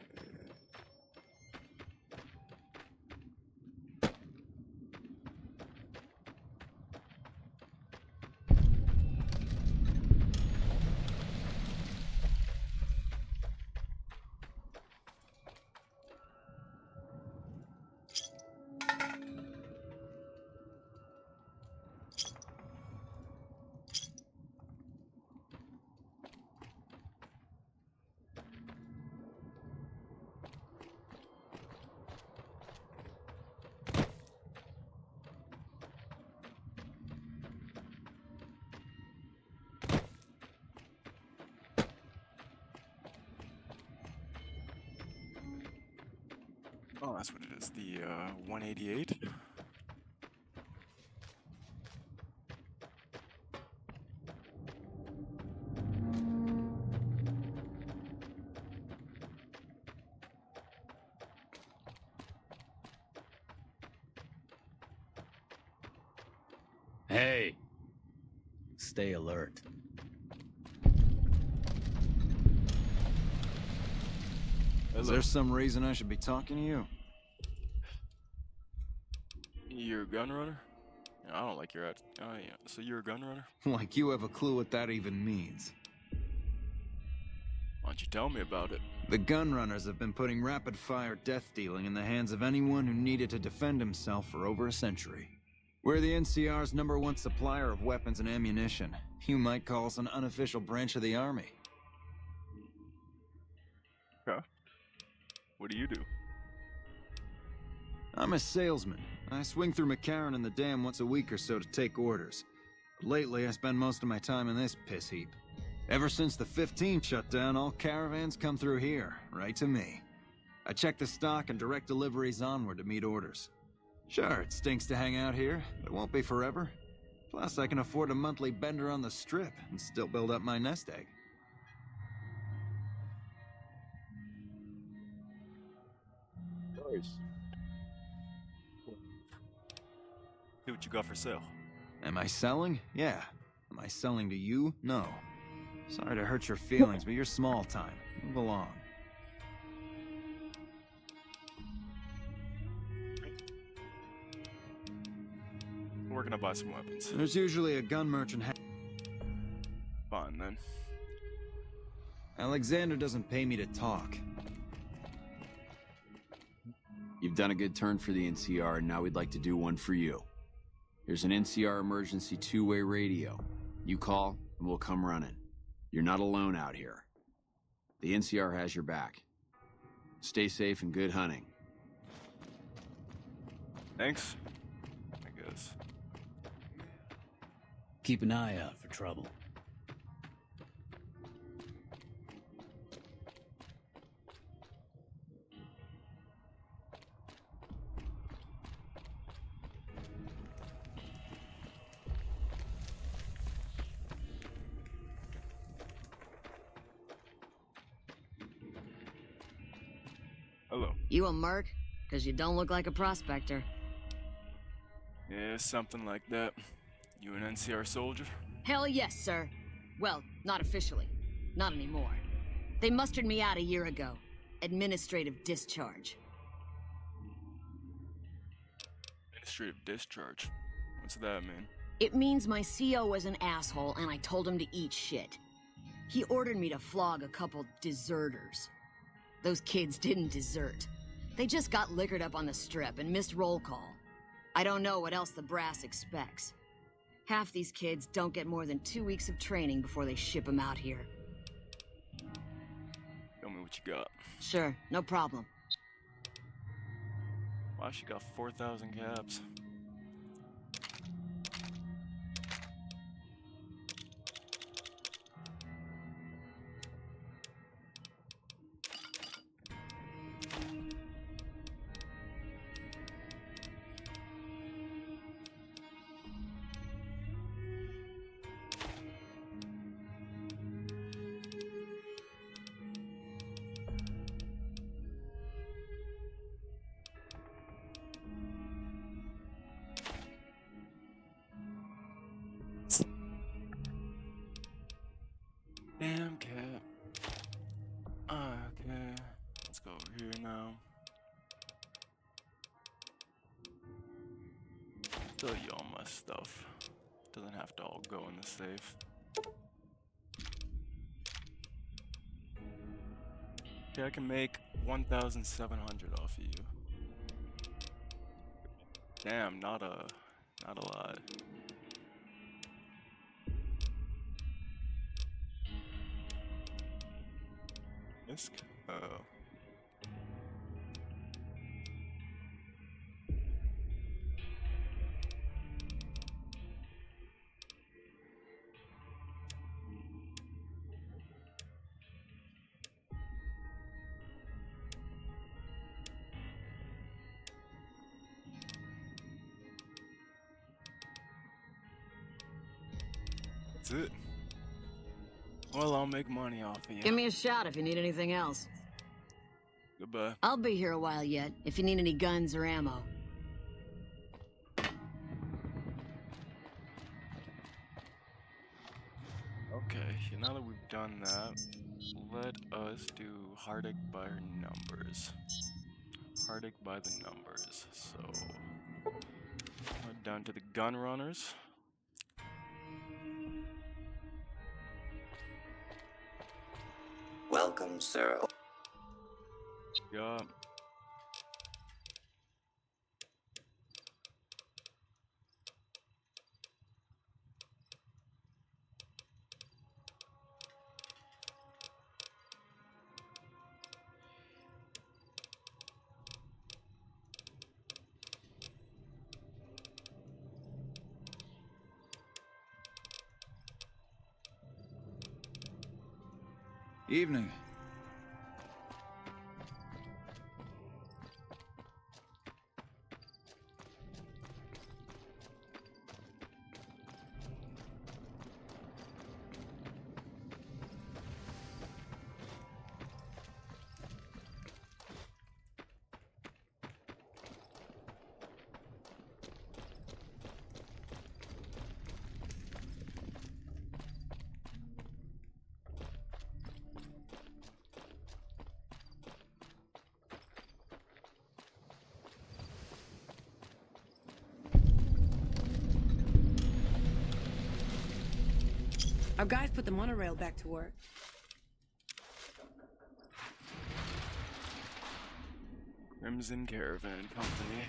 Oh, that's what it is. The 188. Hey! Stay alert. Is there some reason I should be talking to you? You're a gun runner? I don't like your attitude. Oh yeah, so you're a gun runner? Like you have a clue what that even means. Why don't you tell me about it? The gun runners have been putting rapid-fire death dealing in the hands of anyone who needed to defend himself for over a century. We're the NCR's #1 supplier of weapons and ammunition. You might call us an unofficial branch of the Army. Okay. What do you do? I'm a salesman. I swing through McCarran and the Dam once a week or so to take orders. But lately, I spend most of my time in this piss heap. Ever since the 15 shut down, all caravans come through here, right to me. I check the stock and direct deliveries onward to meet orders. Sure, it stinks to hang out here, but it won't be forever. Plus, I can afford a monthly bender on the strip and still build up my nest egg. Nice. See what you got for sale. Am I selling? Yeah. Am I selling to you? No. Sorry to hurt your feelings, but you're small time. Move along. We're gonna buy some weapons. There's usually a gun merchant. Fine then. Alexander doesn't pay me to talk. You've done a good turn for the NCR, and now we'd like to do one for you. Here's an NCR emergency two-way radio. You call, and we'll come running. You're not alone out here. The NCR has your back. Stay safe and good hunting. Thanks. I guess. Keep an eye out for trouble. Hello. You a merc? because you don't look like a prospector. Yeah, something like that. You an NCR soldier? Hell yes, sir. Well, not officially. Not anymore. They mustered me out a year ago. Administrative discharge. Administrative discharge? What's that mean? It means my CO was an asshole and I told him to eat shit. He ordered me to flog a couple deserters. Those kids didn't desert. They just got liquored up on the strip and missed roll call. I don't know what else the brass expects. Half these kids don't get more than 2 weeks of training before they ship them out here. Tell me what you got. Sure, no problem. Wow, she got 4,000 caps. Damn cat. Okay, let's go over here now. Tell you all my stuff. Doesn't have to all go in the safe. Okay, I can make 1,700 off of you. Damn, not a lot. Disc? Oh. That's it. Well, I'll make money off of you. Give me a shot if you need anything else. Goodbye. I'll be here a while yet, if you need any guns or ammo. Okay, now that we've done that, let us do Heartache by numbers. Heartache by the numbers. So, down to the gun runners. Welcome, sir. Yeah. Evening. Our guys put the monorail back to work. Crimson Caravan Company.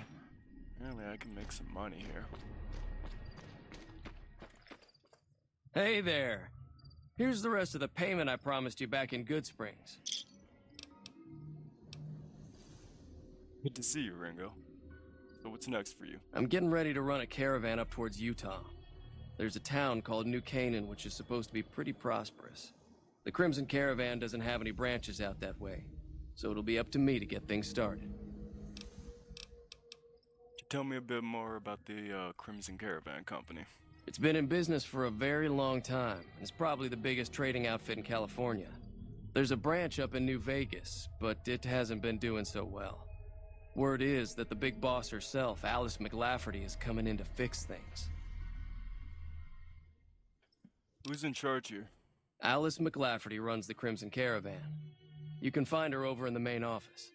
Apparently I can make some money here. Hey there. Here's the rest of the payment I promised you back in Good Springs. Good to see you, Ringo. So what's next for you? I'm getting ready to run a caravan up towards Utah. There's a town called New Canaan which is supposed to be pretty prosperous. The Crimson Caravan doesn't have any branches out that way, so it'll be up to me to get things started. Could you tell me a bit more about the Crimson Caravan Company? It's been in business for a very long time, and it's probably the biggest trading outfit in California. There's a branch up in New Vegas, but it hasn't been doing so well. Word is that the big boss herself, Alice McLafferty, is coming in to fix things. Who's in charge here? Alice McLafferty runs the Crimson Caravan. You can find her over in the main office.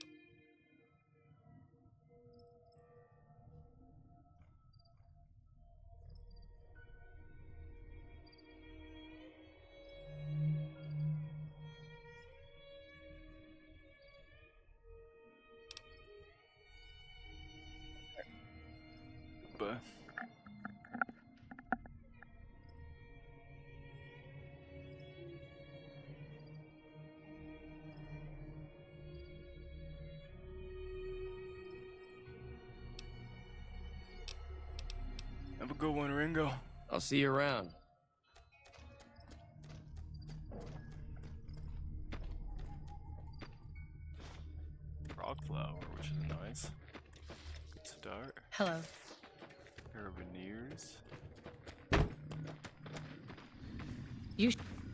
But have a good one, Ringo. I'll see you around. Rock flower, which is nice. Good start. Hello. Carabiniers.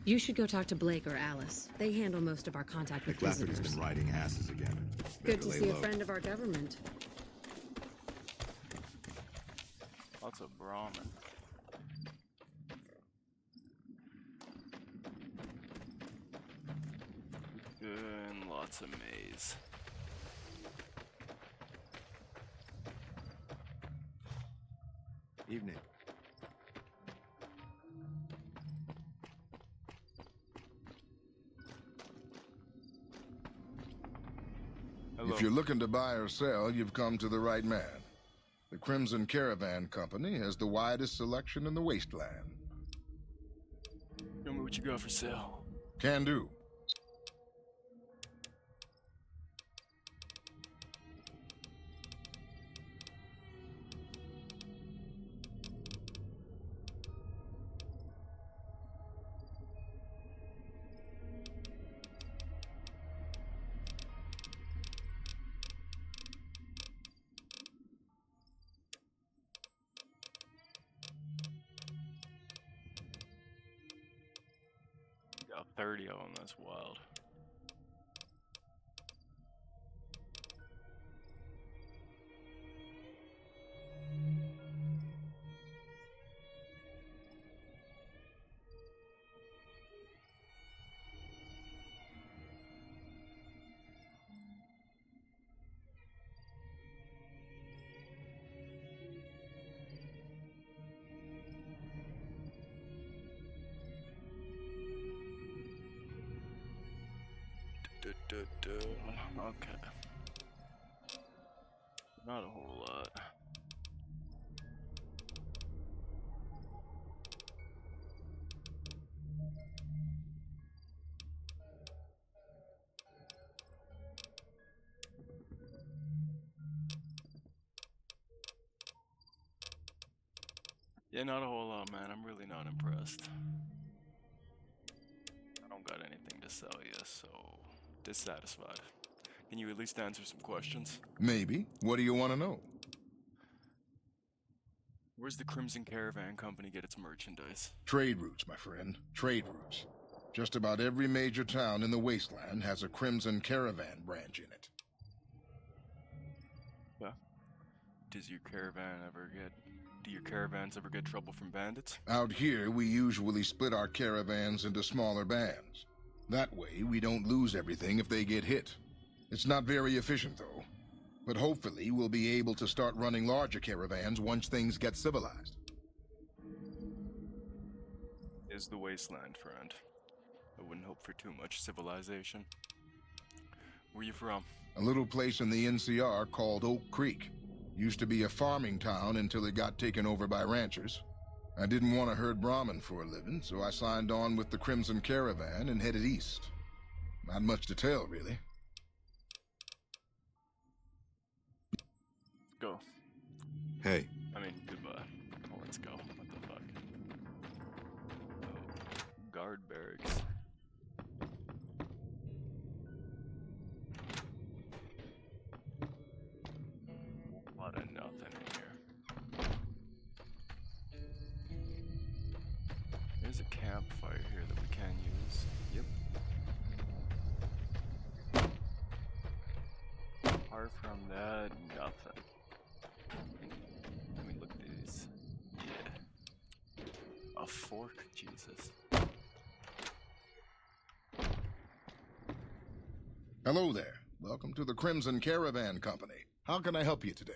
You should go talk to Blake or Alice. They handle most of our contact with McLafferty's visitors. been riding asses again. Good Better to lay see a low. friend of our government. Lots of Brahmin. And lots of maize. Evening. Hello. If you're looking to buy or sell, you've come to the right man. The Crimson Caravan Company has the widest selection in the wasteland. Show me what you got for sale. Can do. Got 30 of them, that's wild. Okay. Not a whole lot. Yeah, not a whole lot, man. I'm really not impressed. I don't got anything to sell you, so dissatisfied. Can you at least answer some questions? Maybe. What do you want to know? Where's the Crimson Caravan Company get its merchandise? Trade routes, my friend. Trade routes. Just about every major town in the wasteland has a Crimson Caravan branch in it. Yeah. Do your caravans ever get trouble from bandits? Out here, we usually split our caravans into smaller bands. That way, we don't lose everything if they get hit. It's not very efficient, though. But hopefully, we'll be able to start running larger caravans once things get civilized. Is the wasteland, friend. I wouldn't hope for too much civilization. Where you from? A little place in the NCR called Oak Creek. Used to be a farming town until it got taken over by ranchers. I didn't want to herd Brahmin for a living, so I signed on with the Crimson Caravan and headed east. Not much to tell, really. Go. Hey. I mean, goodbye. Oh, let's go. What the fuck? Oh, guard barracks. A lot of nothing in here. There's a campfire here that we can use. Yep. apart from that, nothing. Let me look at these. Yeah. A fork? Jesus. Hello there. Welcome to the Crimson Caravan Company. How can I help you today?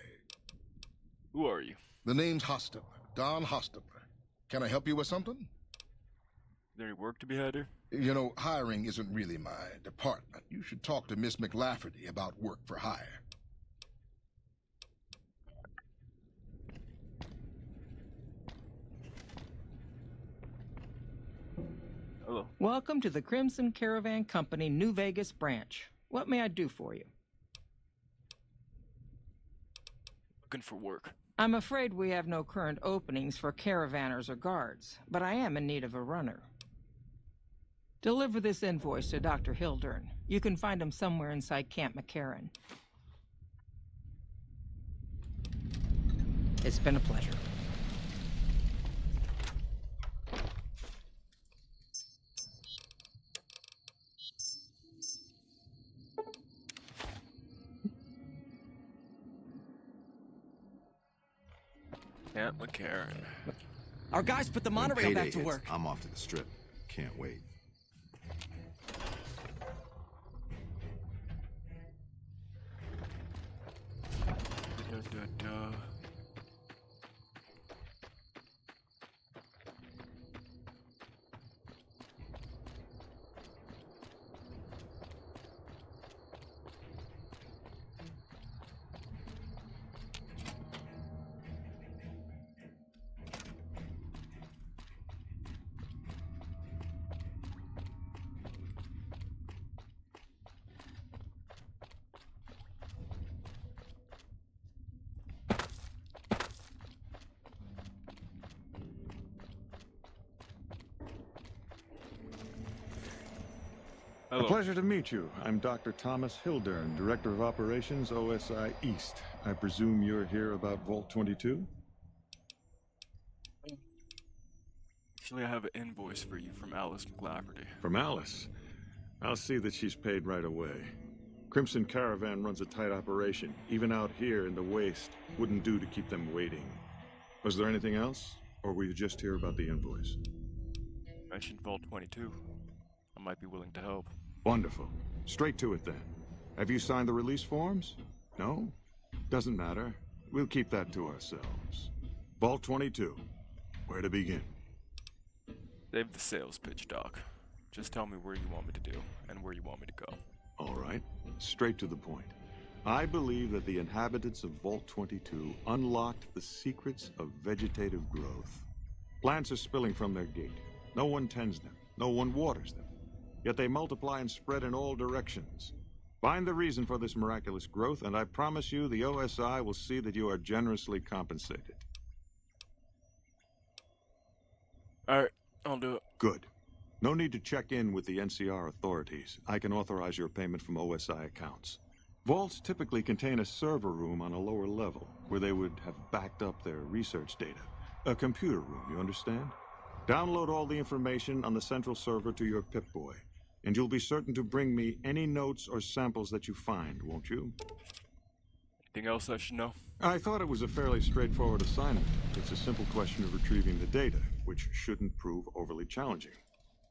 Who are you? The name's Hostetler, Don Hostetler. Can I help you with something? Is there any work to be had here? You know, hiring isn't really my department. You should talk to Miss McLafferty about work for hire. Hello. Welcome to the Crimson Caravan Company New Vegas branch. What may I do for you? Looking for work. I'm afraid we have no current openings for caravanners or guards, but I am in need of a runner. Deliver this invoice to Dr. Hildern. You can find him somewhere inside Camp McCarran. It's been a pleasure. Camp McCarran. Our guys put the When monorail payday back to hits, work. I'm off to the strip. Can't wait. Da-da-da-da. A pleasure to meet you. I'm Dr. Thomas Hildern, Director of Operations, OSI East. I presume you're here about Vault 22? Actually, I have an invoice for you from Alice McLafferty. From Alice? I'll see that she's paid right away. Crimson Caravan runs a tight operation. Even out here in the waste, wouldn't do to keep them waiting. Was there anything else? Or were you just here about the invoice? Mentioned Vault 22. I might be willing to help. Wonderful. Straight to it then. Have you signed the release forms? No? Doesn't matter. We'll keep that to ourselves. Vault 22. Where to begin? Save the sales pitch, Doc. Just tell me where you want me to do, and where you want me to go. All right. Straight to the point. I believe that the inhabitants of Vault 22 unlocked the secrets of vegetative growth. Plants are spilling from their gate. No one tends them. No one waters them. Yet they multiply and spread in all directions. Find the reason for this miraculous growth, and I promise you the OSI will see that you are generously compensated. Alright, I'll do it. Good. No need to check in with the NCR authorities. I can authorize your payment from OSI accounts. Vaults typically contain a server room on a lower level, where they would have backed up their research data. A computer room, you understand? Download all the information on the central server to your Pip-Boy, and you'll be certain to bring me any notes or samples that you find, won't you? Anything else I should know? I thought it was a fairly straightforward assignment. It's a simple question of retrieving the data, which shouldn't prove overly challenging.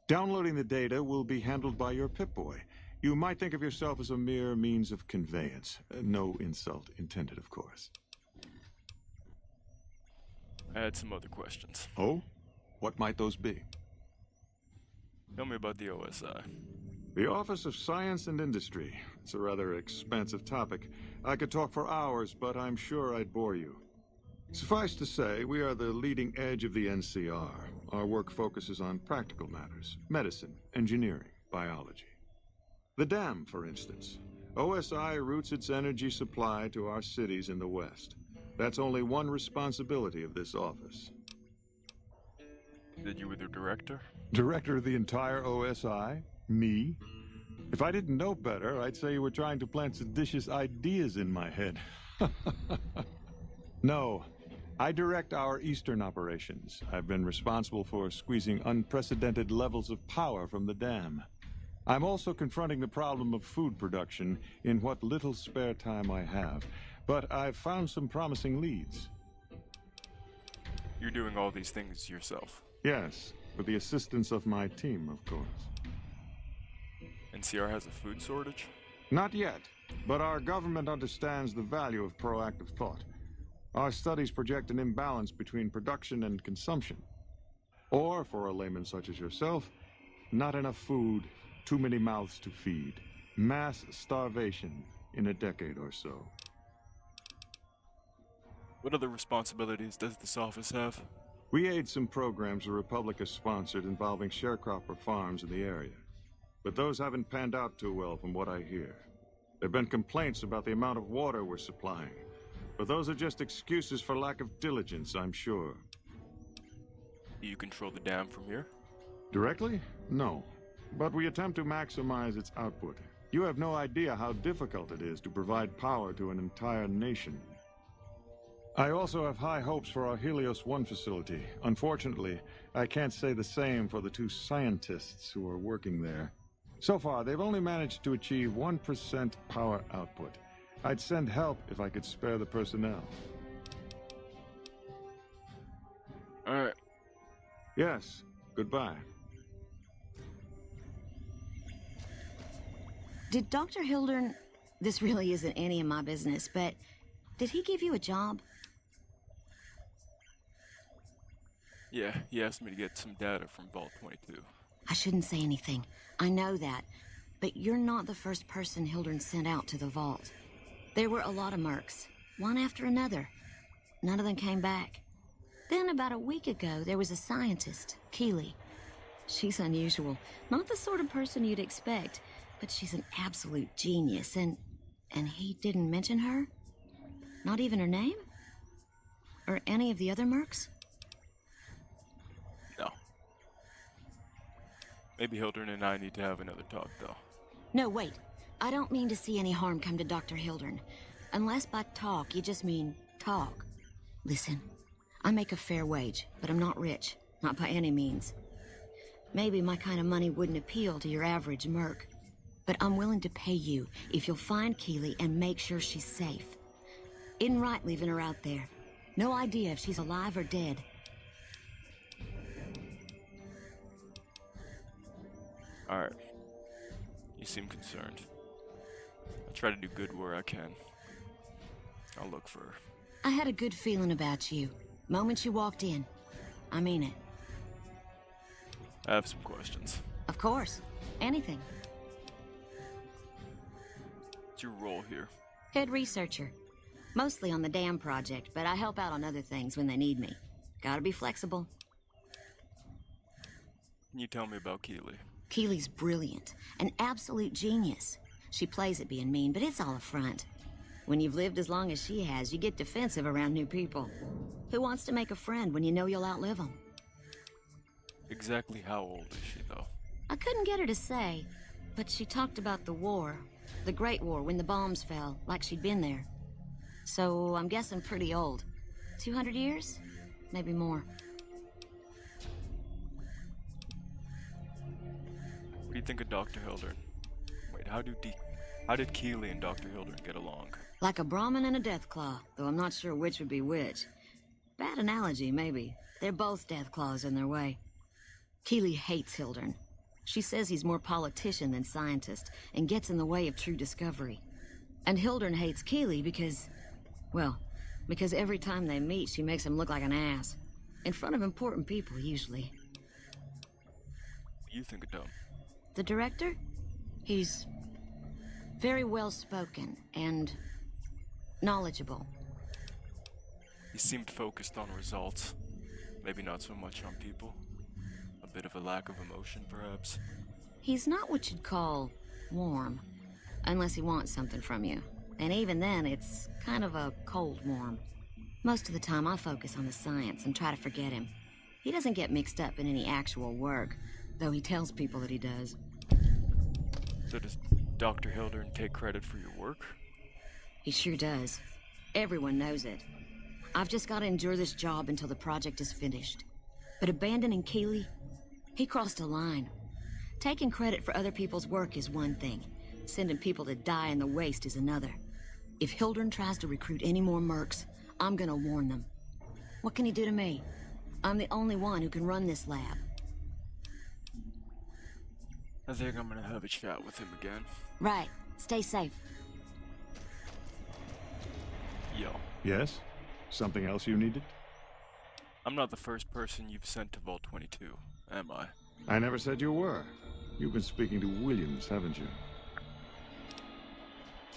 Downloading the data will be handled by your Pip-Boy. You might think of yourself as a mere means of conveyance. No insult intended, of course. I had some other questions. Oh? What might those be? Tell me about the OSI. The Office of Science and Industry. It's a rather expansive topic. I could talk for hours, but I'm sure I'd bore you. Suffice to say, we are the leading edge of the NCR. Our work focuses on practical matters: medicine, engineering, biology. The dam, for instance. OSI routes its energy supply to our cities in the West. That's only one responsibility of this office. That you were the director? Director of the entire OSI? Me? If I didn't know better, I'd say you were trying to plant seditious ideas in my head. No. I direct our Eastern operations. I've been responsible for squeezing unprecedented levels of power from the dam. I'm also confronting the problem of food production in what little spare time I have, but I've found some promising leads. You're doing all these things yourself? Yes, with the assistance of my team, of course. NCR has a food shortage? Not yet, but our government understands the value of proactive thought. Our studies project an imbalance between production and consumption. Or, for a layman such as yourself, not enough food, too many mouths to feed. Mass starvation in a decade or so. What other responsibilities does this office have? We aid some programs the Republic has sponsored involving sharecropper farms in the area. But those haven't panned out too well from what I hear. There have been complaints about the amount of water we're supplying. But those are just excuses for lack of diligence, I'm sure. Do you control the dam from here? Directly? No. But we attempt to maximize its output. You have no idea how difficult it is to provide power to an entire nation. I also have high hopes for our Helios 1 facility. Unfortunately, I can't say the same for the 2 scientists who are working there. So far, they've only managed to achieve 1% power output. I'd send help if I could spare the personnel. Alright. Yes. Goodbye. Did Dr. Hildern... This really isn't any of my business, but... Did he give you a job? Yeah, he asked me to get some data from Vault 22. I shouldn't say anything. I know that. But you're not the first person Hildern sent out to the vault. There were a lot of mercs, one after another. None of them came back. Then about a week ago, there was a scientist, Keeley. She's unusual. Not the sort of person you'd expect, but she's an absolute genius, and he didn't mention her? Not even her name? Or any of the other mercs? No. Maybe Hildern and I need to have another talk, though. No, wait. I don't mean to see any harm come to Dr. Hildern. Unless by talk, you just mean talk. Listen, I make a fair wage, but I'm not rich. Not by any means. Maybe my kind of money wouldn't appeal to your average merc. But I'm willing to pay you if you'll find Keeley and make sure she's safe. Isn't right leaving her out there. No idea if she's alive or dead. Alright. You seem concerned. I try to do good where I can. I'll look for her. I had a good feeling about you. Moment you walked in. I mean it. I have some questions. Of course. Anything. What's your role here? Head researcher. Mostly on the dam project, but I help out on other things when they need me. Gotta be flexible. Can you tell me about Keeley? Keeley's brilliant. An absolute genius. She plays at being mean, but it's all a front. When you've lived as long as she has, you get defensive around new people. Who wants to make a friend when you know you'll outlive them? Exactly how old is she, though? I couldn't get her to say, but she talked about the war. The Great War, when the bombs fell, like she'd been there. So, I'm guessing pretty old. 200 years? Maybe more. What do you think of Dr. Hildern? Wait, how did Keeley and Dr. Hildern get along? Like a Brahmin and a Deathclaw, though I'm not sure which would be which. Bad analogy, maybe. They're both Deathclaws in their way. Keeley hates Hildern. She says he's more politician than scientist, and gets in the way of true discovery. And Hildern hates Keeley because... well, because every time they meet, she makes him look like an ass. In front of important people, usually. What do you think of Dom? The director? He's... very well-spoken, and... knowledgeable. He seemed focused on results. Maybe not so much on people. A bit of a lack of emotion, perhaps. He's not what you'd call warm. Unless he wants something from you. And even then, it's kind of a cold warm. Most of the time, I focus on the science and try to forget him. He doesn't get mixed up in any actual work, though he tells people that he does. So does Dr. Hildern take credit for your work? He sure does. Everyone knows it. I've just got to endure this job until the project is finished. But abandoning Keeley, he crossed a line. Taking credit for other people's work is one thing. Sending people to die in the waste is another. If Hildern tries to recruit any more mercs, I'm gonna warn them. What can he do to me? I'm the only one who can run this lab. I think I'm gonna have a chat with him again. Right. Stay safe. Yo. Yes? Something else you needed? I'm not the first person you've sent to Vault 22, am I? I never said you were. You've been speaking to Williams, haven't you?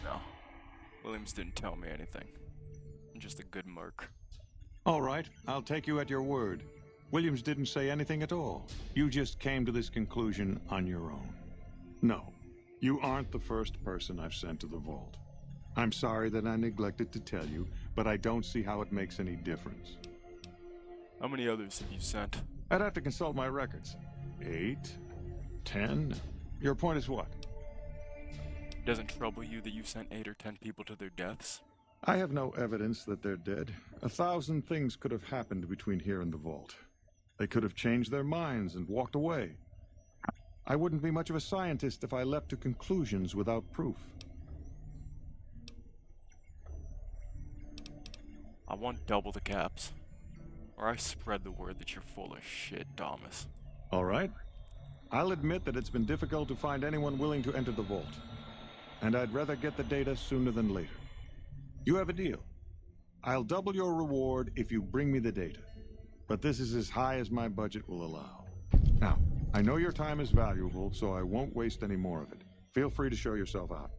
No. Williams didn't tell me anything. I'm just a good merc. All right, I'll take you at your word. Williams didn't say anything at all. You just came to this conclusion on your own. No, you aren't the first person I've sent to the vault. I'm sorry that I neglected to tell you, but I don't see how it makes any difference. How many others have you sent? I'd have to consult my records. 8? 10? Your point is what? Doesn't trouble you that you sent 8 or 10 people to their deaths? I have no evidence that they're dead. 1,000 things could have happened between here and the vault. They could have changed their minds and walked away. I wouldn't be much of a scientist if I leapt to conclusions without proof. I want double the caps. Or I spread the word that you're full of shit, Thomas. All right. I'll admit that it's been difficult to find anyone willing to enter the vault. And I'd rather get the data sooner than later. You have a deal. I'll double your reward if you bring me the data. But this is as high as my budget will allow. Now, I know your time is valuable, so I won't waste any more of it. Feel free to show yourself out.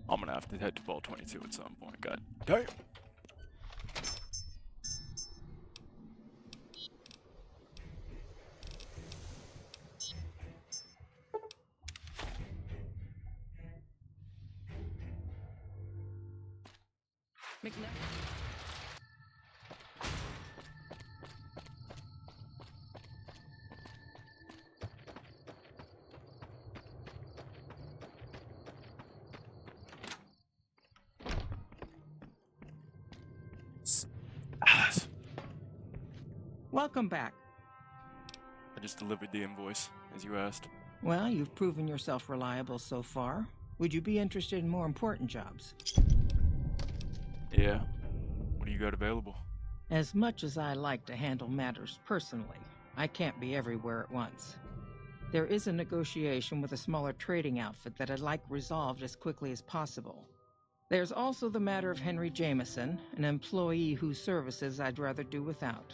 I'm gonna have to head to Vault 22 at some point, god damn. Alice. Welcome back. I just delivered the invoice, as you asked. Well, you've proven yourself reliable so far. Would you be interested in more important jobs? Yeah. What do you got available? As much as I like to handle matters personally, I can't be everywhere at once. There is a negotiation with a smaller trading outfit that I'd like resolved as quickly as possible. There's also the matter of Henry Jameson, an employee whose services I'd rather do without.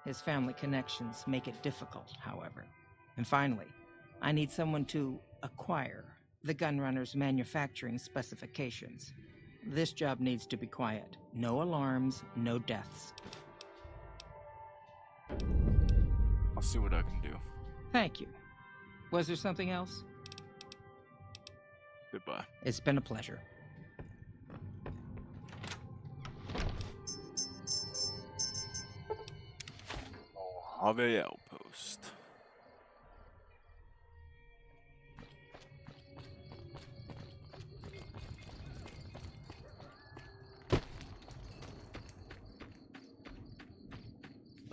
His family connections make it difficult, however. And finally, I need someone to acquire the Gunrunner's manufacturing specifications. This job needs to be quiet. No alarms, no deaths. I'll see what I can do. Thank you. Was there something else? Goodbye. It's been a pleasure. Mojave Outpost.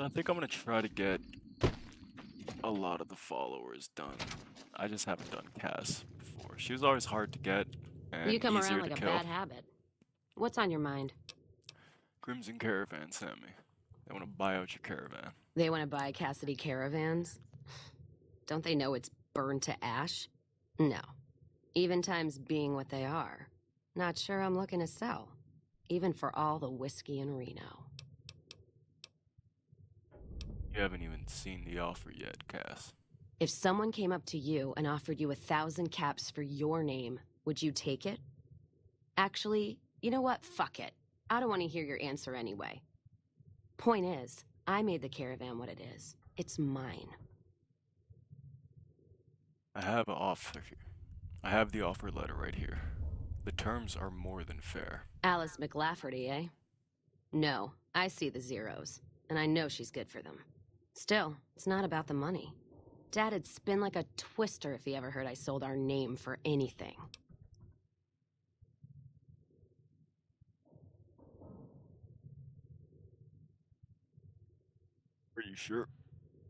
I think I'm gonna try to get a lot of the followers done. I just haven't done Cass before. She was always hard to get and You come easier around like to a kill. bad habit. What's on your mind? Crimson Caravan sent me. They want to buy out your caravan. They want to buy Cassidy caravans? Don't they know it's burned to ash? No. Even times being what they are. Not sure I'm looking to sell. Even for all the whiskey in Reno. You haven't even seen the offer yet, Cass. If someone came up to you and offered you 1,000 caps for your name, would you take it? Actually, you know what? Fuck it. I don't want to hear your answer anyway. Point is, I made the caravan what it is. It's mine. I have an offer here. I have the offer letter right here. The terms are more than fair. Alice McLafferty, eh? No, I see the zeros, and I know she's good for them. Still, it's not about the money. Dad'd spin like a twister if he ever heard I sold our name for anything. Are you sure?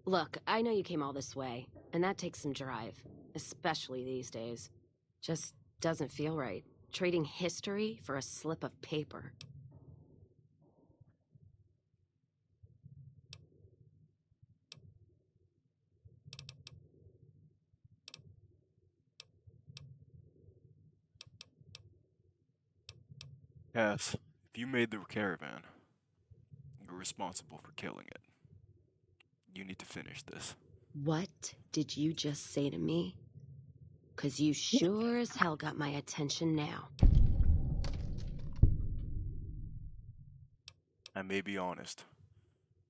Look, I know you came all this way, and that takes some drive, especially these days. Just doesn't feel right. Trading history for a slip of paper. Cass, if you made the caravan, you're responsible for killing it. You need to finish this. What did you just say to me? 'Cause you sure as hell got my attention now. I may be honest,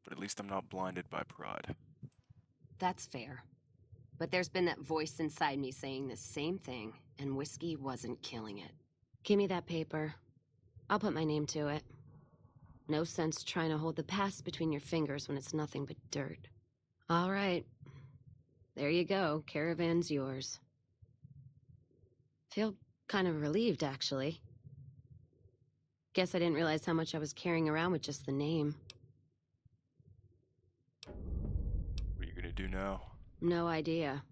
but at least I'm not blinded by pride. That's fair. But there's been that voice inside me saying the same thing, and whiskey wasn't killing it. Give me that paper. I'll put my name to it. No sense trying to hold the past between your fingers when it's nothing but dirt. All right. There you go. Caravan's yours. Feel kind of relieved, actually. Guess I didn't realize how much I was carrying around with just the name. What are you gonna do now? No idea.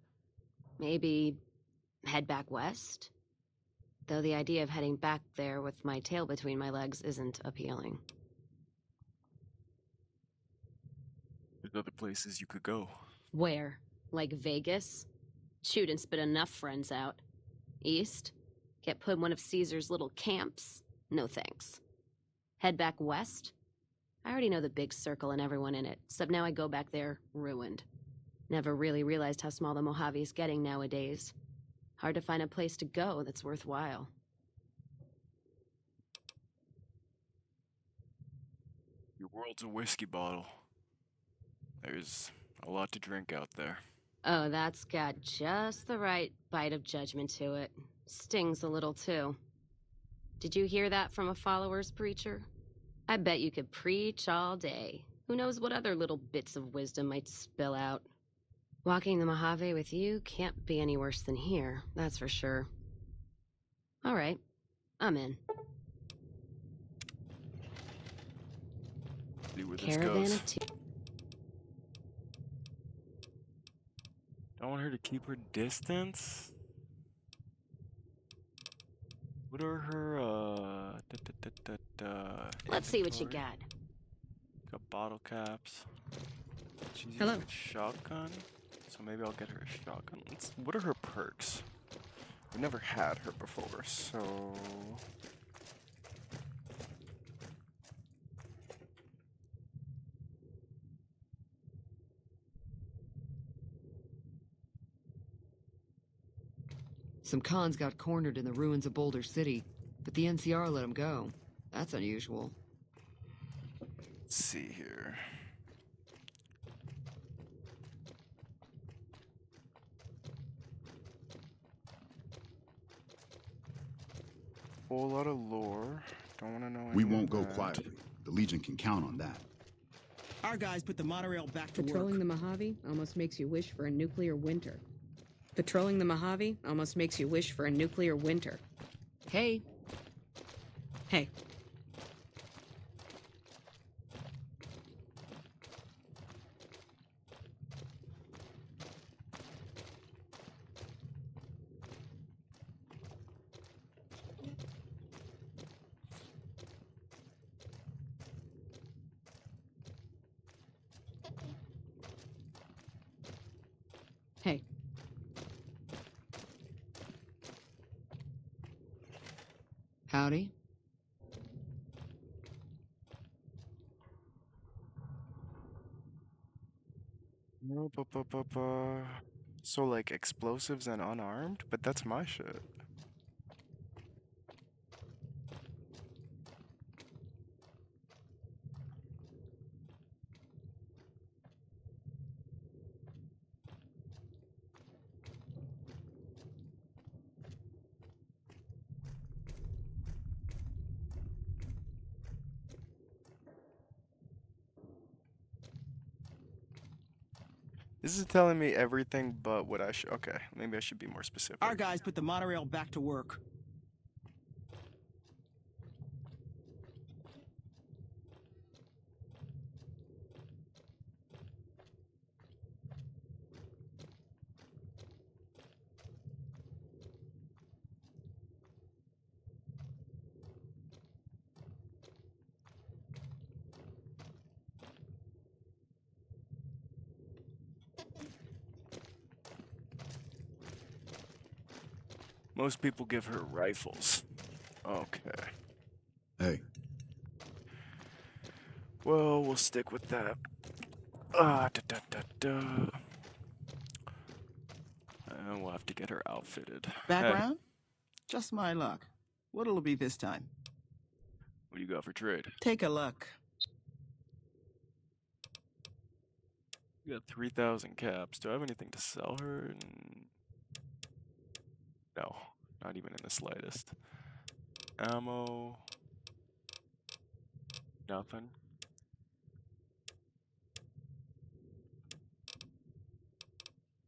Maybe head back west? Though the idea of heading back there with my tail between my legs isn't appealing. There's other places you could go. Where? Like Vegas? Shoot and spit enough friends out. East? Get put in one of Caesar's little camps? No thanks. Head back west? I already know the big circle and everyone in it, except now I go back there ruined. Never really realized how small the Mojave's getting nowadays. Hard to find a place to go that's worthwhile. Your world's a whiskey bottle. There's a lot to drink out there. Oh, that's got just the right bite of judgment to it. Stings a little, too. Did you hear that from a follower's preacher? I bet you could preach all day. Who knows what other little bits of wisdom might spill out. Walking the Mojave with you can't be any worse than here, that's for sure. All right, I'm in. See where this Caravan goes. of two. Don't want her to keep her distance. What are her, Let's see what you inventory? got. Got bottle caps. She's using Hello. a shotgun, so maybe I'll get her a shotgun. What are her perks? We never had her before, so... Some cons got cornered in the ruins of Boulder City, but the NCR let them go. That's unusual. Let's see here. Whole lot of lore. Don't want to know We any won't of go that. quietly. The Legion can count on that. Our guys put the monorail back to Patrolling work. the Mojave almost makes you wish for a nuclear winter. Patrolling the Mojave almost makes you wish for a nuclear winter. Hey, Hey, hey. howdy. No, so like explosives and unarmed, but that's my shit. This is telling me everything but what I should. Okay, maybe I should be more specific. Our guys put the monorail back to work. Most people give her rifles. Okay. Hey. Well, we'll stick with that. And we'll have to get her outfitted. Background? Just my luck. What'll it be this time? What do you got for trade? Take a look. You got 3,000 caps. Do I have anything to sell her? No, not even in the slightest. Ammo. Nothing.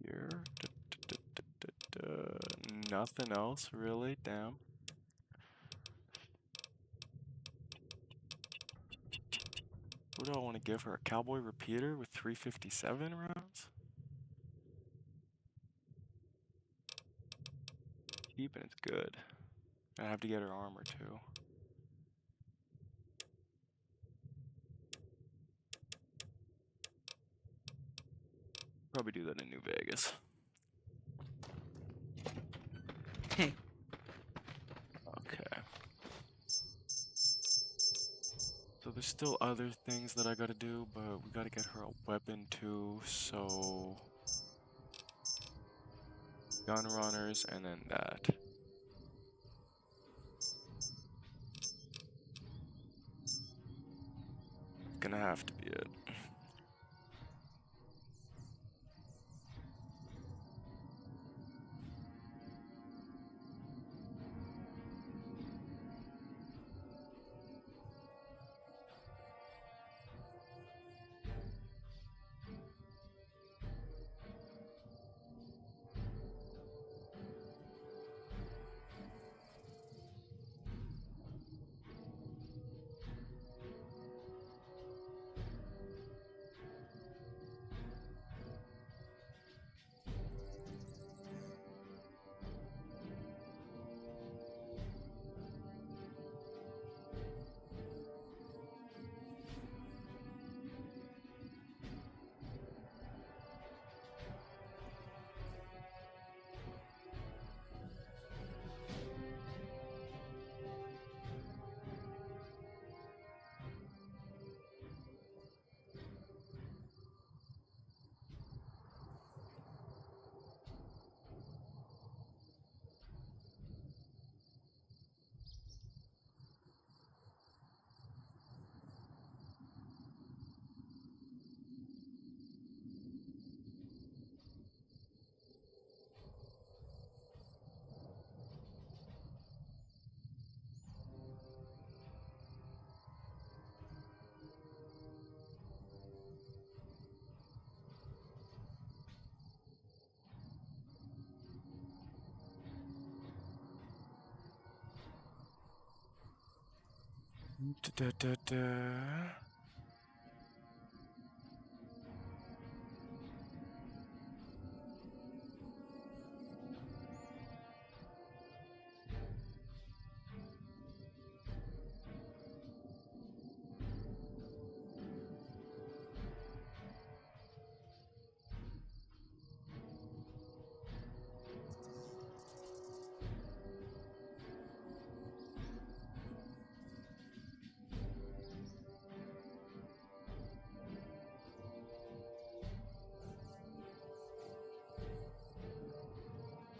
Here. Nothing else, really? Damn. What do I want to give her? A cowboy repeater with 357 rounds? Cheap and it's good. I have to get her armor too. Probably do that in New Vegas. Hey. Okay. So there's still other things that I gotta do, but we gotta get her a weapon too, so... Gun runners, and then that. Gonna have to be it.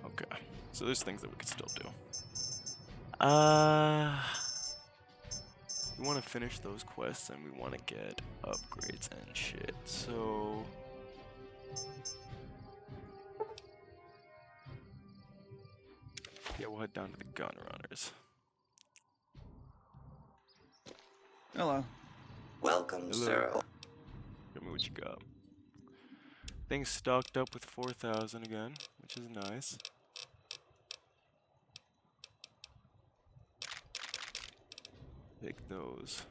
Okay, so there's things that we could still do. We want to finish those quests and we want to get upgrades and shit, so... Yeah, we'll head down to the gun runners. Hello. Welcome, sir. Show me what you got. Things stocked up with 4,000 again, which is nice. Take those.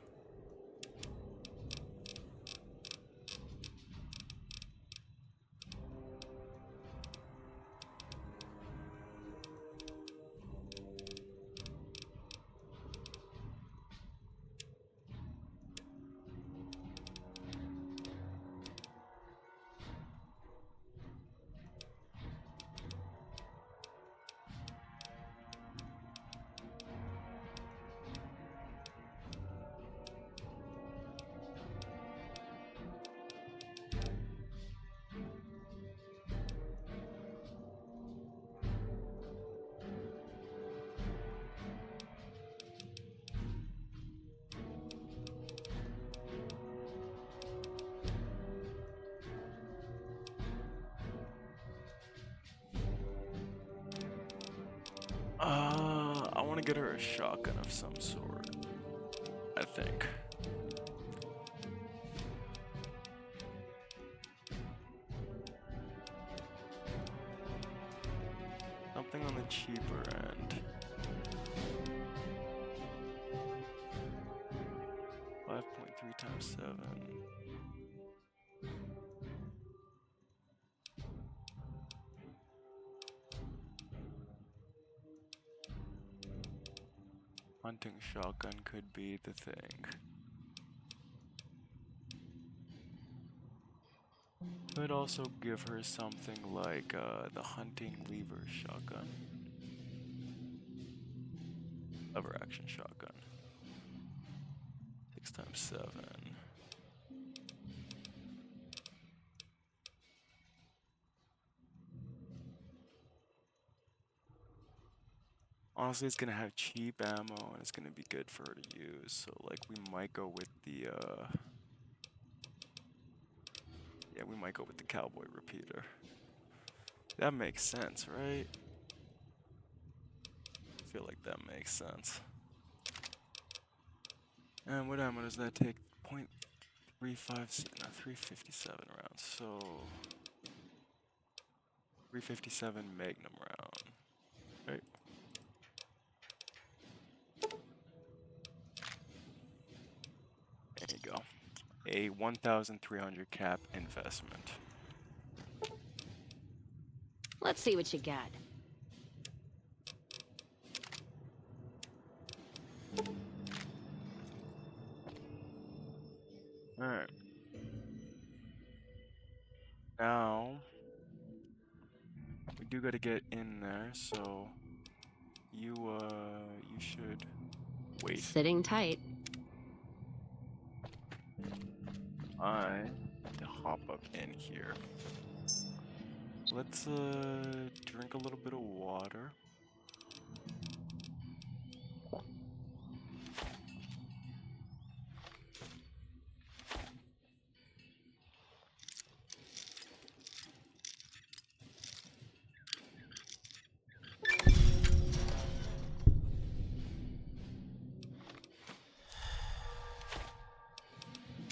get her a shotgun of some sort, I think. Something on the cheaper end. 5.3 times 7. Hunting shotgun could be the thing. Could also give her something like the hunting lever shotgun. Lever action shotgun. 6 times 7. Honestly, it's gonna have cheap ammo and it's gonna be good for her to use. So like we might go with the yeah, we might go with the cowboy repeater. That makes sense, right? I feel like that makes sense. And what ammo does that take? 0.35, no, 357 rounds. So 357 Magnum round. Right. There you go. A 1,300 cap investment. Let's see what you got. Alright. Now, we do gotta get in there, so you should wait. Sitting tight. I need to hop up in here. Let's drink a little bit of water.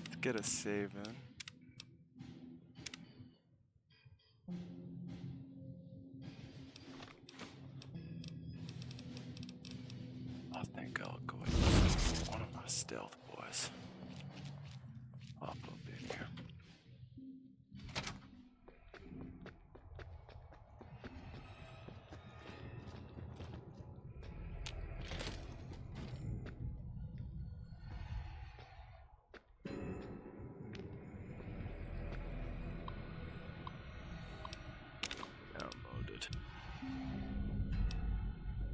Let's get a save in. I think I'll go ahead and use one of my stealth boys. Hop up in here. Downloaded.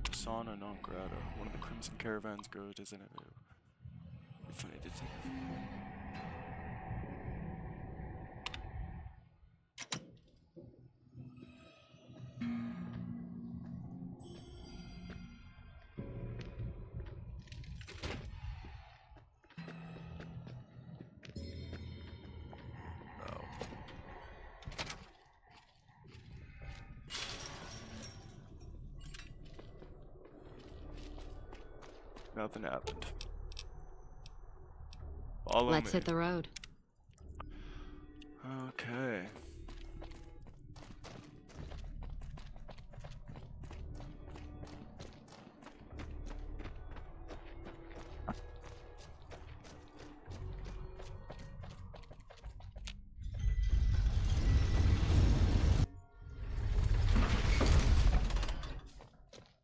Persona non grata. One of the Crimson Caravan's goes to an funny detective. Nothing happened. Follow me. Let's hit the road. Okay.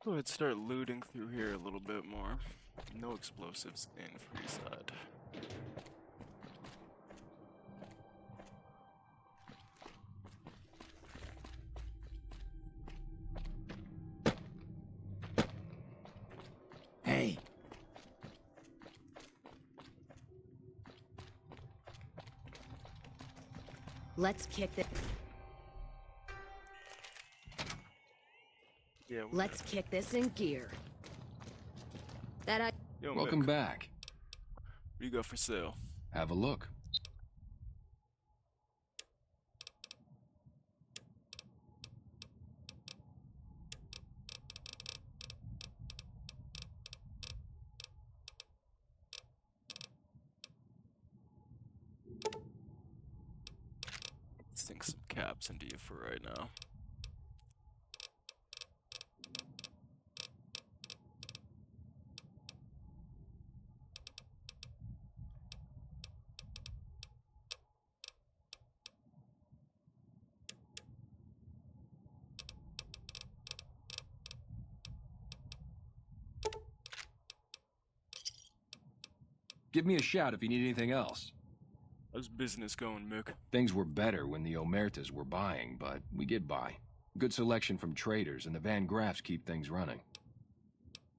Go ahead, start looting through here a little bit more. No explosives in Freeside. Hey. Let's kick this. Yeah. Let's kick this in gear. Yo, Welcome Mick, back. what do you got for sale? Have a look. sink some caps into you for right now. Give me a shout if you need anything else. How's business going, Mick? Things were better when the Omertas were buying, but we get by. Good selection from traders, and the Van Graffs keep things running.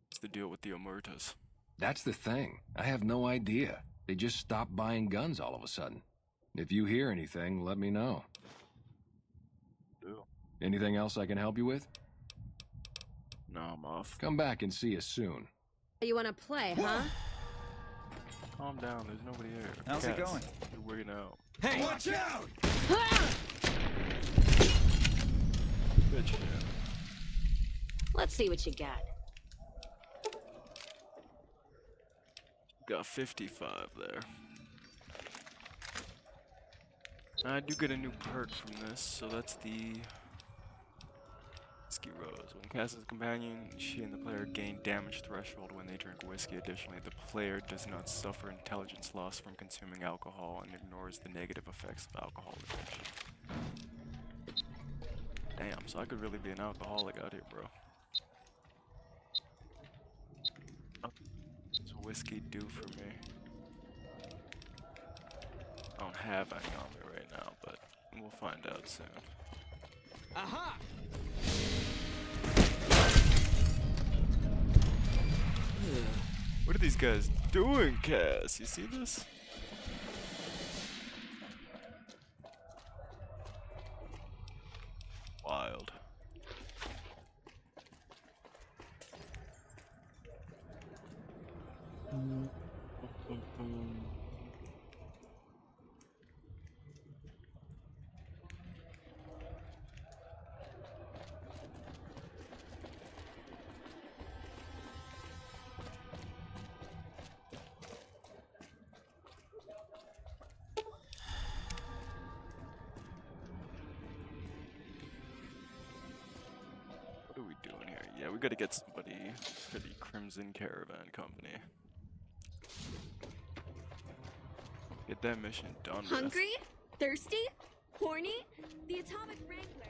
What's the deal with the Omertas? That's the thing. I have no idea. They just stopped buying guns all of a sudden. If you hear anything, let me know. Do. Anything else I can help you with? No, I'm off. Come back and see us soon. You wanna play, huh? Calm down, there's nobody here. How's it going? You're wigging out. Hey! Watch out! Good shit. Let's see what you got. Got 55 there. I do get a new perk from this, so that's the Whiskey Rose. When cast as a companion, she and the player gain damage threshold when they drink whiskey. Additionally, the player does not suffer intelligence loss from consuming alcohol and ignores the negative effects of alcohol addiction. Damn, so I could really be an alcoholic out here, bro. What's whiskey do for me? I don't have any on me right now, but we'll find out soon. Aha! What are these guys doing, Cass? You see this? Wild. What are we doing here? Yeah, we gotta get somebody for the Crimson Caravan Company. Get that mission done with. Hungry? Thirsty? Horny? The Atomic Wrangler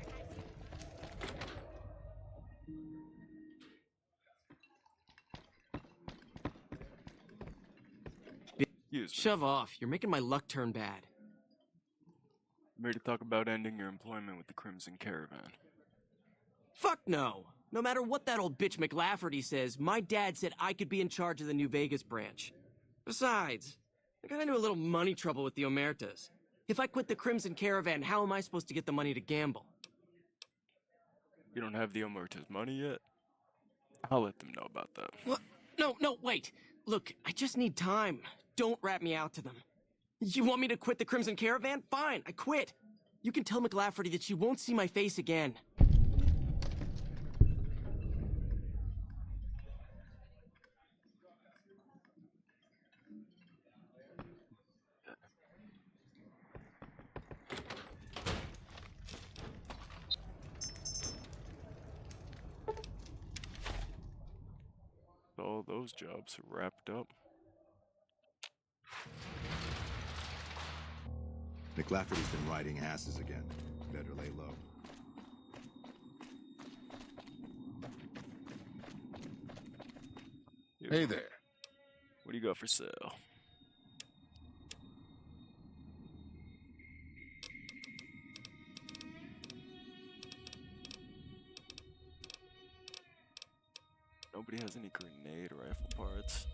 has... Shove off. You're making my luck turn bad. I'm here to talk about ending your employment with the Crimson Caravan. Fuck no. No matter what that old bitch McLafferty says, my dad said I could be in charge of the New Vegas branch. Besides, I got into a little money trouble with the Omertas. If I quit the Crimson Caravan, how am I supposed to get the money to gamble? You don't have the Omerta's money yet? I'll let them know about that. What? No, wait. Look, I just need time. Don't rat me out to them. You want me to quit the Crimson Caravan? Fine, I quit. You can tell McLafferty that she won't see my face again. All those jobs are wrapped up. McLafferty's been riding asses again. Better lay low. Hey there. What do you got for sale? Nobody has any grenade rifle parts.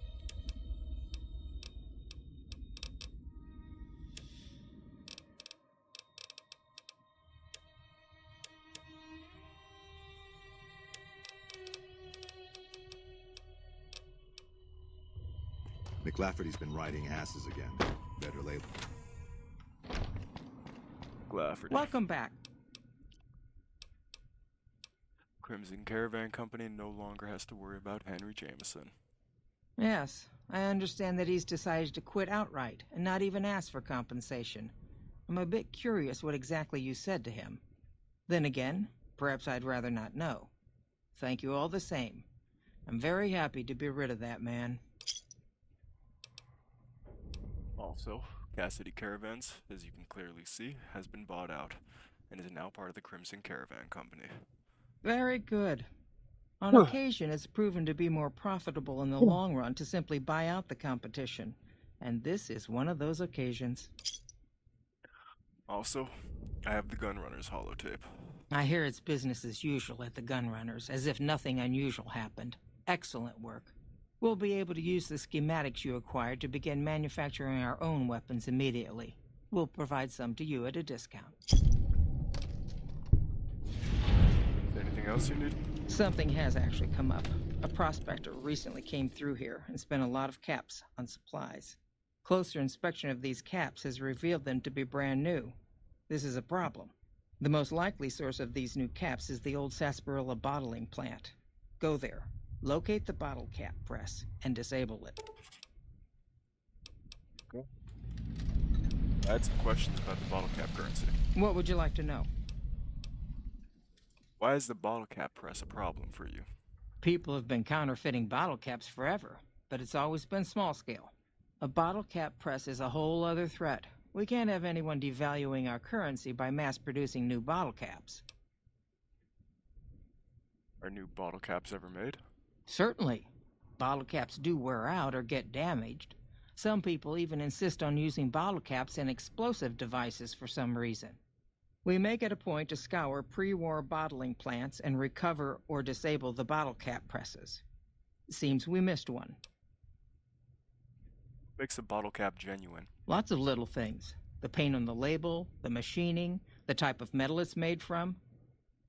McLafferty's been riding asses again. Better lay low. McLafferty. Welcome back. Crimson Caravan Company no longer has to worry about Henry Jameson. Yes, I understand that he's decided to quit outright and not even ask for compensation. I'm a bit curious what exactly you said to him. Then again, perhaps I'd rather not know. Thank you all the same. I'm very happy to be rid of that man. Also, Cassidy Caravans, as you can clearly see, has been bought out and is now part of the Crimson Caravan Company. Very good. On occasion, it's proven to be more profitable in the long run to simply buy out the competition, and this is one of those occasions. Also, I have the Gunrunners holotape. I hear it's business as usual at the Gunrunners, as if nothing unusual happened. Excellent work. We'll be able to use the schematics you acquired to begin manufacturing our own weapons immediately. We'll provide some to you at a discount. Is there anything else you need? Something has actually come up. A prospector recently came through here and spent a lot of caps on supplies. Closer inspection of these caps has revealed them to be brand new. This is a problem. The most likely source of these new caps is the old sarsaparilla bottling plant. Go there, locate the bottle cap press, and disable it. Okay. I had some questions about the bottle cap currency. What would you like to know? Why is the bottle cap press a problem for you? People have been counterfeiting bottle caps forever, but it's always been small scale. A bottle cap press is a whole other threat. We can't have anyone devaluing our currency by mass-producing new bottle caps. Are new bottle caps ever made? Certainly. Bottle caps do wear out or get damaged. Some people even insist on using bottle caps in explosive devices for some reason. We make it a point to scour pre-war bottling plants and recover or disable the bottle cap presses. Seems we missed one. Makes a bottle cap genuine? Lots of little things. The paint on the label, the machining, the type of metal it's made from.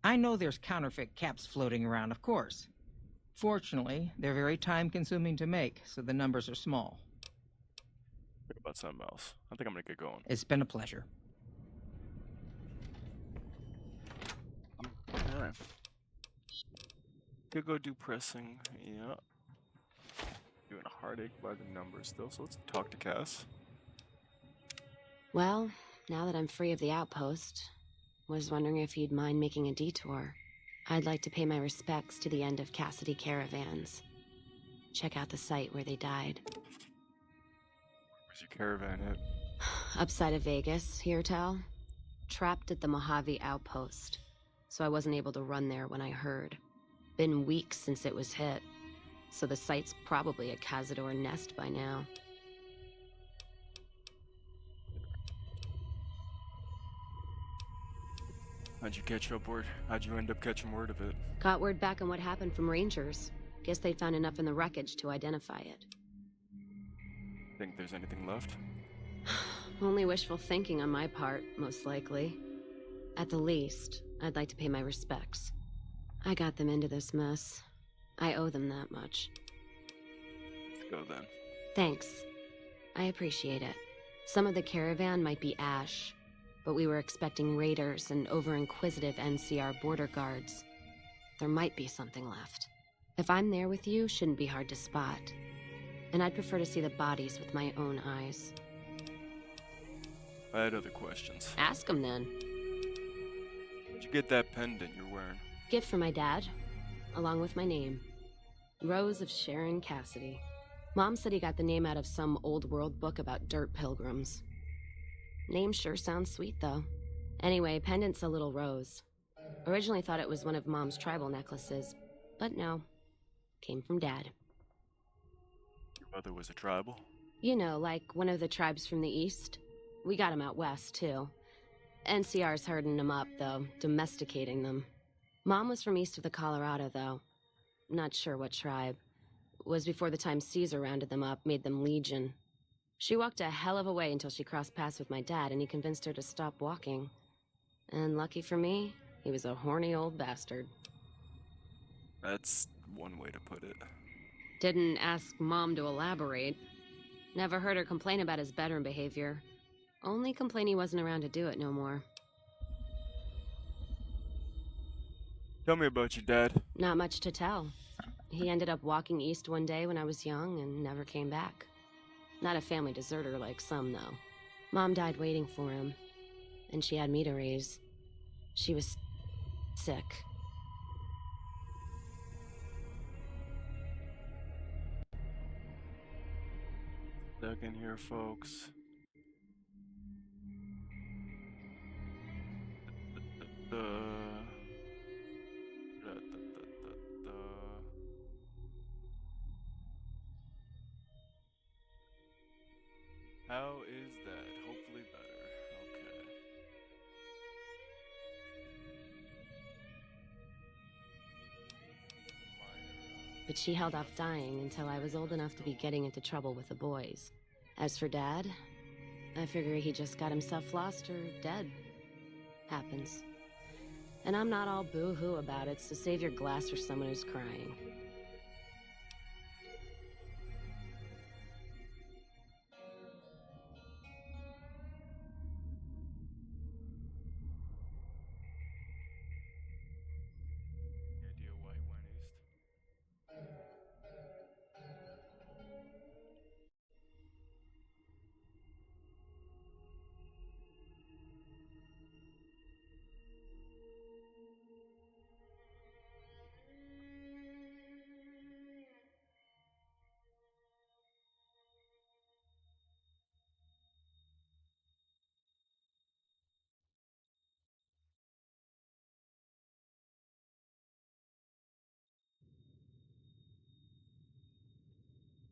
I know there's counterfeit caps floating around, of course. Fortunately, they're very time-consuming to make, so the numbers are small. Think about something else. I think I'm gonna get going. It's been a pleasure. Alright. Could go do pressing, yeah. Doing a heartache by the numbers still, so let's talk to Cass. Well, now that I'm free of the outpost, was wondering if you'd mind making a detour. I'd like to pay my respects to the end of Cassidy Caravans. Check out the site where they died. Where's your caravan at? Upside of Vegas, hear tell? Trapped at the Mojave outpost, so I wasn't able to run there when I heard. Been weeks since it was hit, so the site's probably a Cazador nest by now. How'd you catch up word? How'd you end up catching word of it? Got word back on what happened from Rangers. Guess they found enough in the wreckage to identify it. Think there's anything left? Only wishful thinking on my part, most likely. At the least, I'd like to pay my respects. I got them into this mess. I owe them that much. Let's go then. Thanks. I appreciate it. Some of the caravan might be ash, but we were expecting raiders and over-inquisitive NCR border guards. There might be something left. If I'm there with you, shouldn't be hard to spot. And I'd prefer to see the bodies with my own eyes. I had other questions. Ask them then. Where'd you get that pendant you're wearing? Gift for my dad, along with my name. Rose of Sharon Cassidy. Mom said he got the name out of some old world book about dirt pilgrims. Name sure sounds sweet, though. Anyway, pendant's a little rose. Originally thought it was one of Mom's tribal necklaces, but no. Came from Dad. Your mother was a tribal? You know, like one of the tribes from the east. We got 'em out west, too. NCR's herding them up, though, domesticating them. Mom was from east of the Colorado, though. Not sure what tribe. Was before the time Caesar rounded them up, made them legion. She walked a hell of a way until she crossed paths with my dad, and he convinced her to stop walking. And lucky for me, he was a horny old bastard. That's one way to put it. Didn't ask Mom to elaborate. Never heard her complain about his bedroom behavior. Only complain he wasn't around to do it no more. Tell me about your dad. Not much to tell. He ended up walking east one day when I was young and never came back. Not a family deserter like some, though. Mom died waiting for him. and she had me to raise. She was sick. Stuck in here, folks. How is that? Hopefully better. Okay. But she held off dying until I was old enough to be getting into trouble with the boys. As for Dad, I figure he just got himself lost or dead. Happens. And I'm not all boo-hoo about it, so save your glass for someone who's crying. Idea why he went east?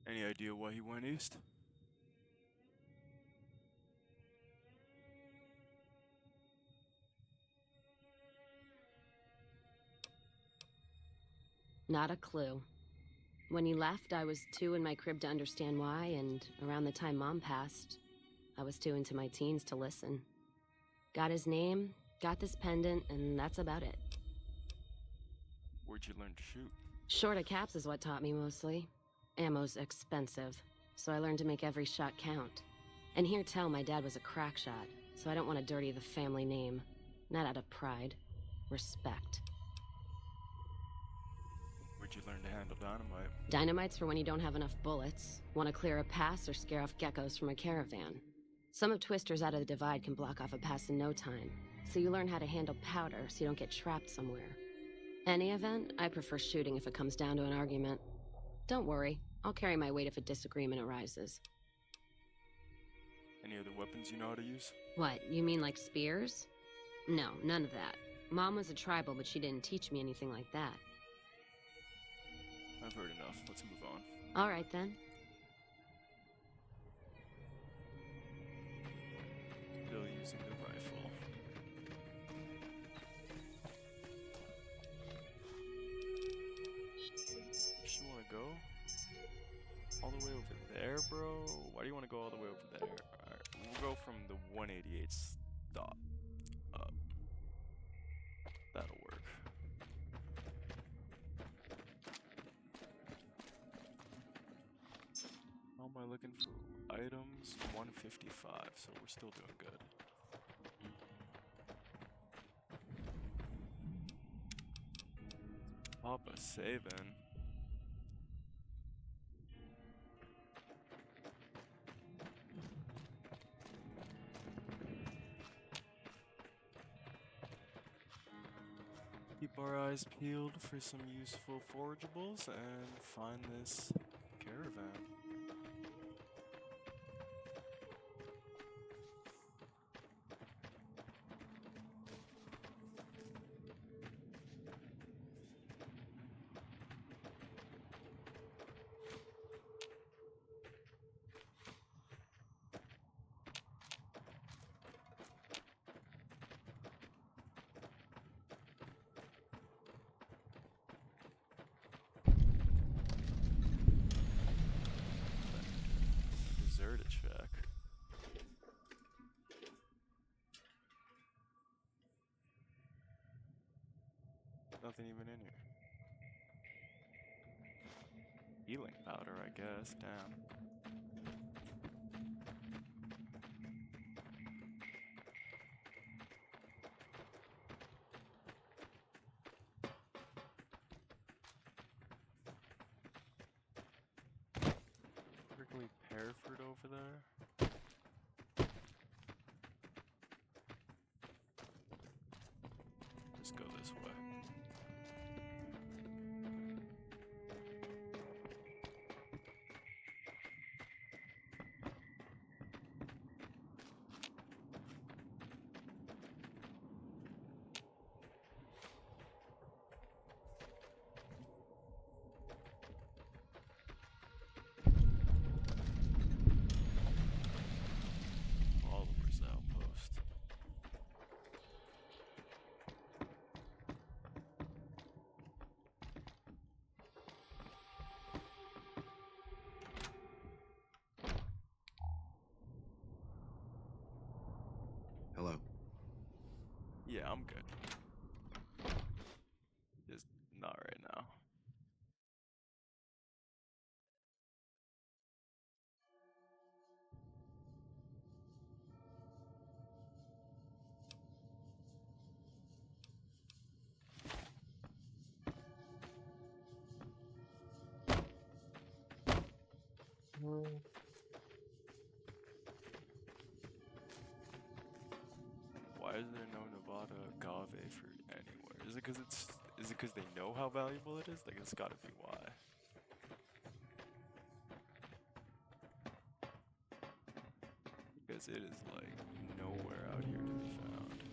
Any idea why he went east? Not a clue. When he left, I was too in my crib to understand why, and around the time Mom passed, I was too into my teens to listen. Got his name, got this pendant, and that's about it. Where'd you learn to shoot? Short of caps is what taught me mostly. Ammo's expensive, so I learned to make every shot count. And hear tell my dad was a crack shot, so I don't want to dirty the family name. Not out of pride. Respect. Where'd you learn to handle dynamite? Dynamite's for when you don't have enough bullets, want to clear a pass or scare off geckos from a caravan. Some of Twister's Out of the Divide can block off a pass in no time, so you learn how to handle powder so you don't get trapped somewhere. Any event, I prefer shooting if it comes down to an argument. Don't worry, I'll carry my weight if a disagreement arises. Any other weapons you know how to use? What, you mean like spears? No, none of that. Mom was a tribal, but she didn't teach me anything like that. I've heard enough. Let's move on. All right, then. Still using the rifle. You want to go all the way over there, bro? Why do you want to go all the way over there? Alright, we'll go from the 188 stop up. That'll work. How am I looking for items? 155, so we're still doing good. Papa saving. Keep our eyes peeled for some useful forageables and find this caravan. Deserted shack. Nothing even in here. Healing powder, I guess. Damn. Prickly pear fruit over there. this way. Followers outpost. Hello. Yeah, I'm good. Just not right now. Why is there no Nevada agave fruit anywhere? Is it because they know how valuable it is? Like, it's gotta be why. Because it is like nowhere out here to be found.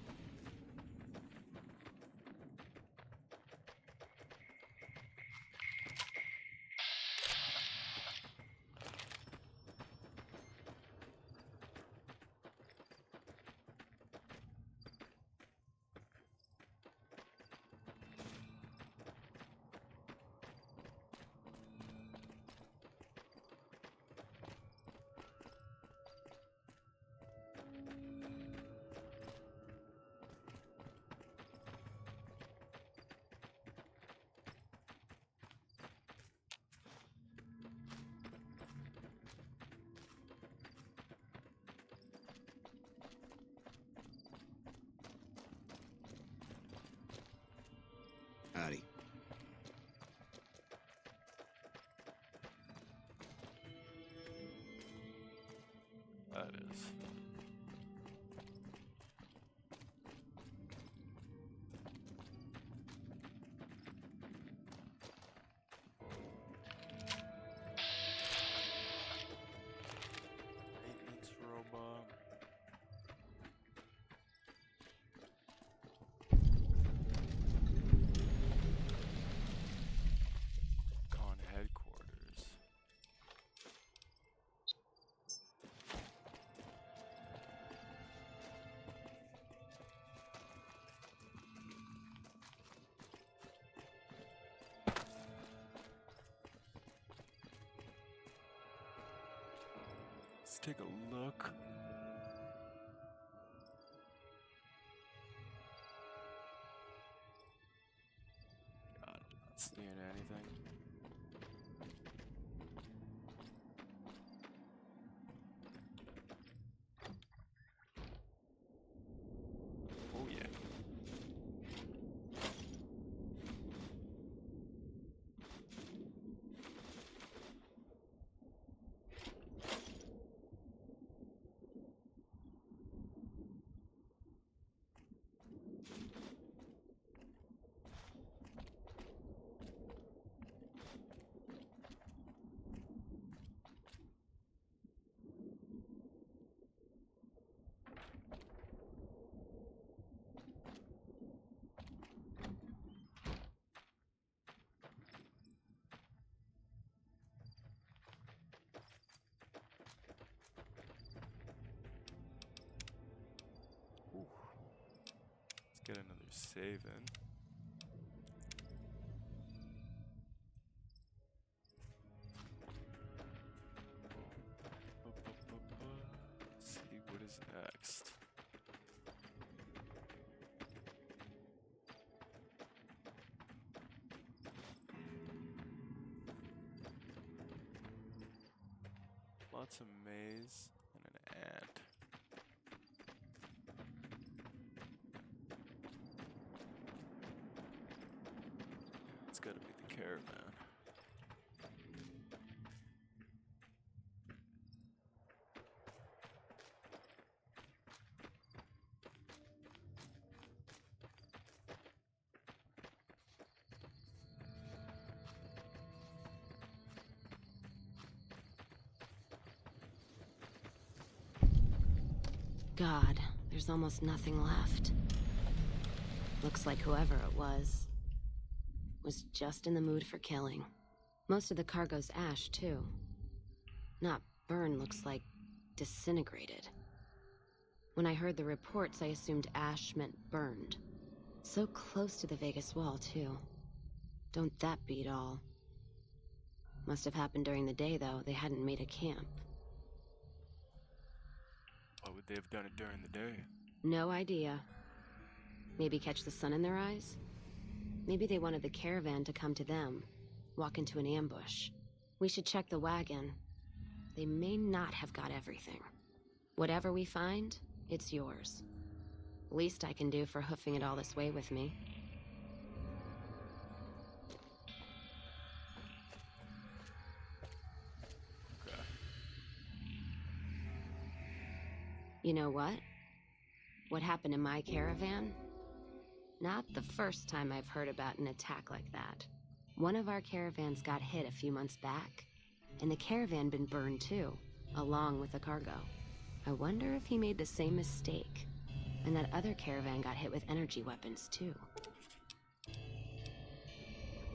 Howdy. That is. Maintenance robot. Con headquarters. Let's take a look. God, not seeing anything. Oh yeah. Ooh. Let's get another save in. Let's see what is next. Lots of maize and an ant. It's gotta be the caravan. God, there's almost nothing left. Looks like whoever it was just in the mood for killing. Most of the cargo's ash, too. Not burned, looks like disintegrated. When I heard the reports, I assumed ash meant burned. So close to the Vegas wall, too. Don't that beat all? Must have happened during the day, though. They hadn't made a camp. Why would they have done it during the day? No idea. Maybe catch the sun in their eyes? Maybe they wanted the caravan to come to them, walk into an ambush. We should check the wagon. They may not have got everything. Whatever we find, it's yours. Least I can do for hoofing it all this way with me. Okay. You know what? What happened in my caravan? Not the first time I've heard about an attack like that. One of our caravans got hit a few months back, and the caravan been burned too, along with the cargo. I wonder if he made the same mistake, and that other caravan got hit with energy weapons too.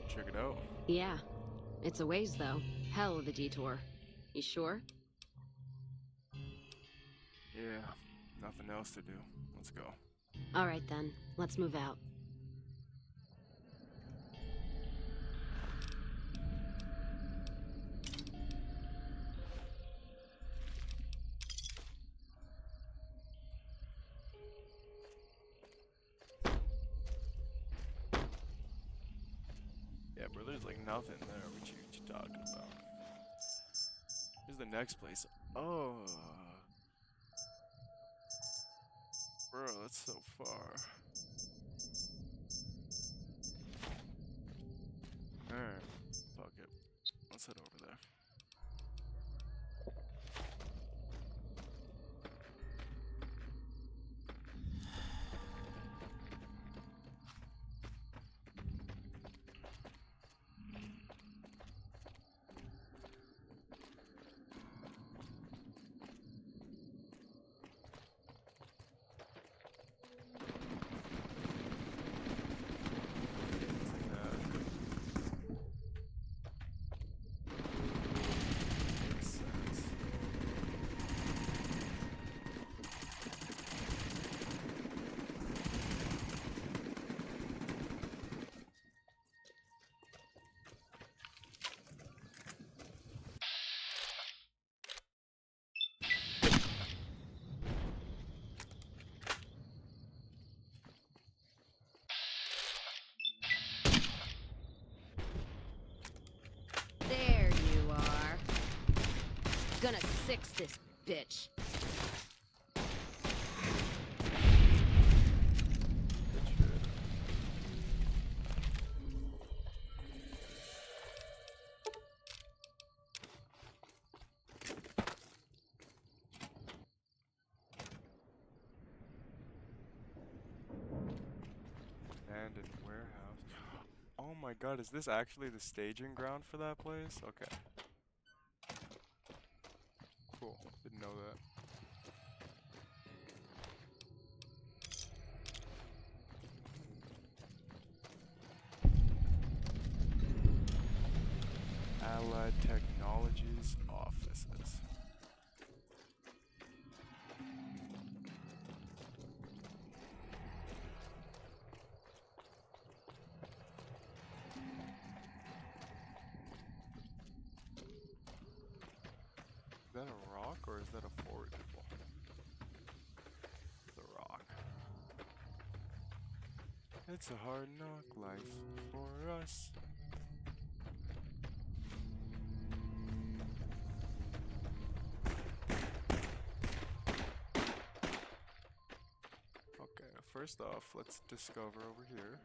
Check it out. Yeah. It's a ways though. Hell of a detour. You sure? Yeah, nothing else to do. Let's go. Alright then, let's move out. Yeah, bro, there's like nothing there. What you talking about? Here's the next place. Oh. Bro, that's so far. Alright, fuck it. Let's head over there. There you are. Gonna six this bitch. Abandoned warehouse. Oh my god, is this actually the staging ground for that place? Okay. Cool. Didn't know that. Allied Technologies offices. Is that a rock or is that a forageable? The rock. It's a hard knock life for us. Okay, first off, let's discover over here.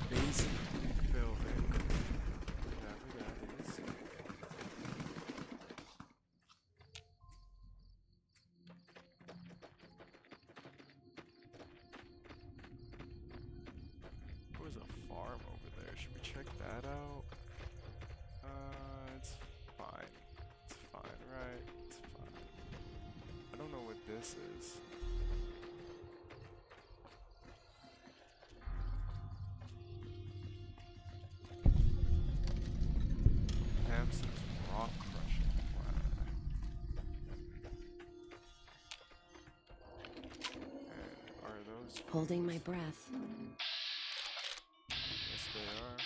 Basic building, whatever that is. that out. It's fine. It's fine, right? It's fine. I don't know what this is. Hampson's rock crushing plan. And are those Holding my breath. Yes, they are.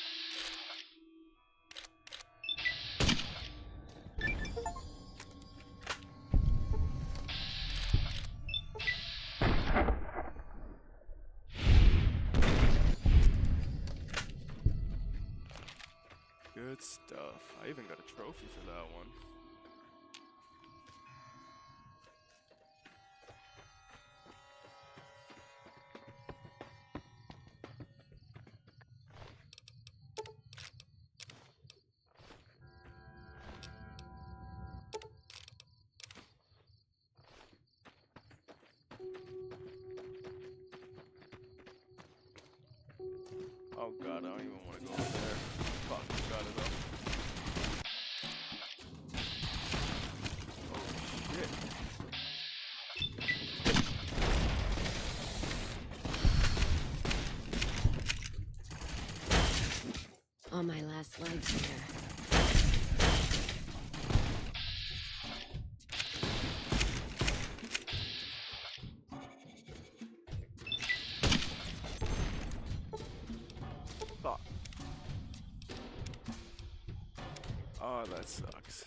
Good stuff. I even got a trophy for that one. Oh god, I don't even want to go over there. Fuck, got it up. Oh shit. On my last legs here. Fuck. Oh, that sucks.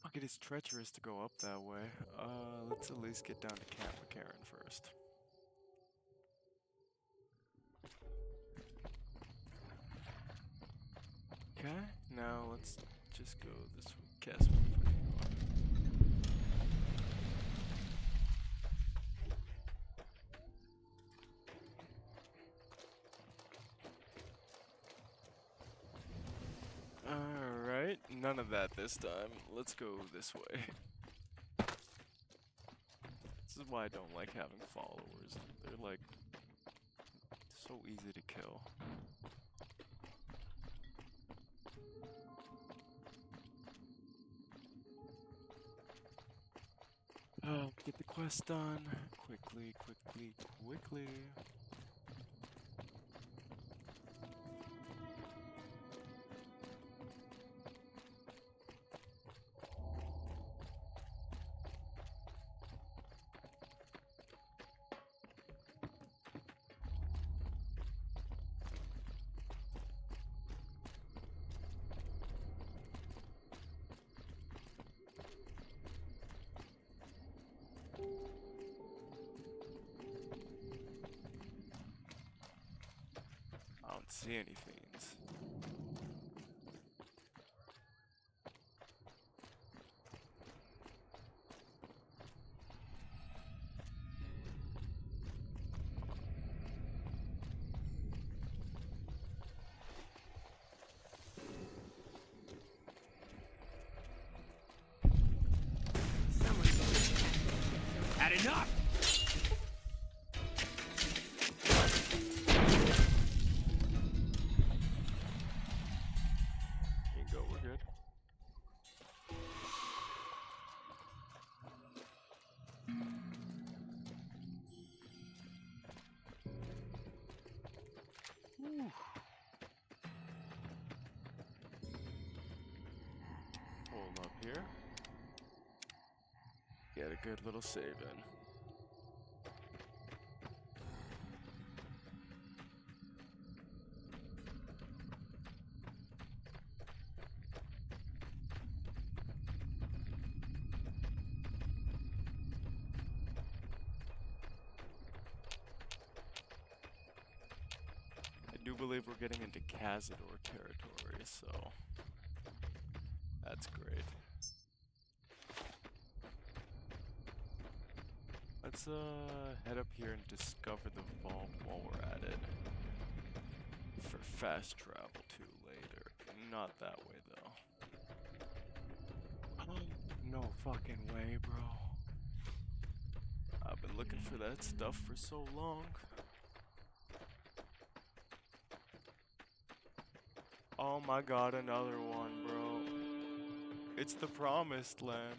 Fuck, it is treacherous to go up that way. Let's at least get down to Camp McCarran first. Okay, now let's just go this way. Guess where the fuck we're going. Alright, none of that this time. Let's go this way. This is why I don't like having followers. They're like so easy to kill. Get the quest done. Quickly, quickly, quickly. I don't see any fiends. Had enough! Here you go, we're good. Whew. Hold up here. Get a good little save in. I do believe we're getting into Cazador territory, so that's great. Let's head up here and discover the vault while we're at it. For fast travel to later. Not that way, though. No fucking way, bro. I've been looking for that stuff for so long. Oh my god, another one, bro. It's the promised land.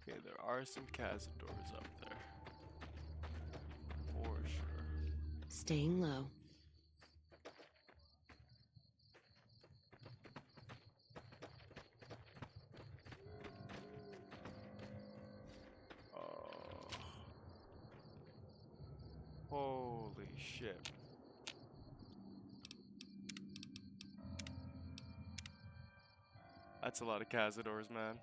Okay, there are some cazadors up there. For sure. Staying low. Holy shit. That's a lot of cazadors, man.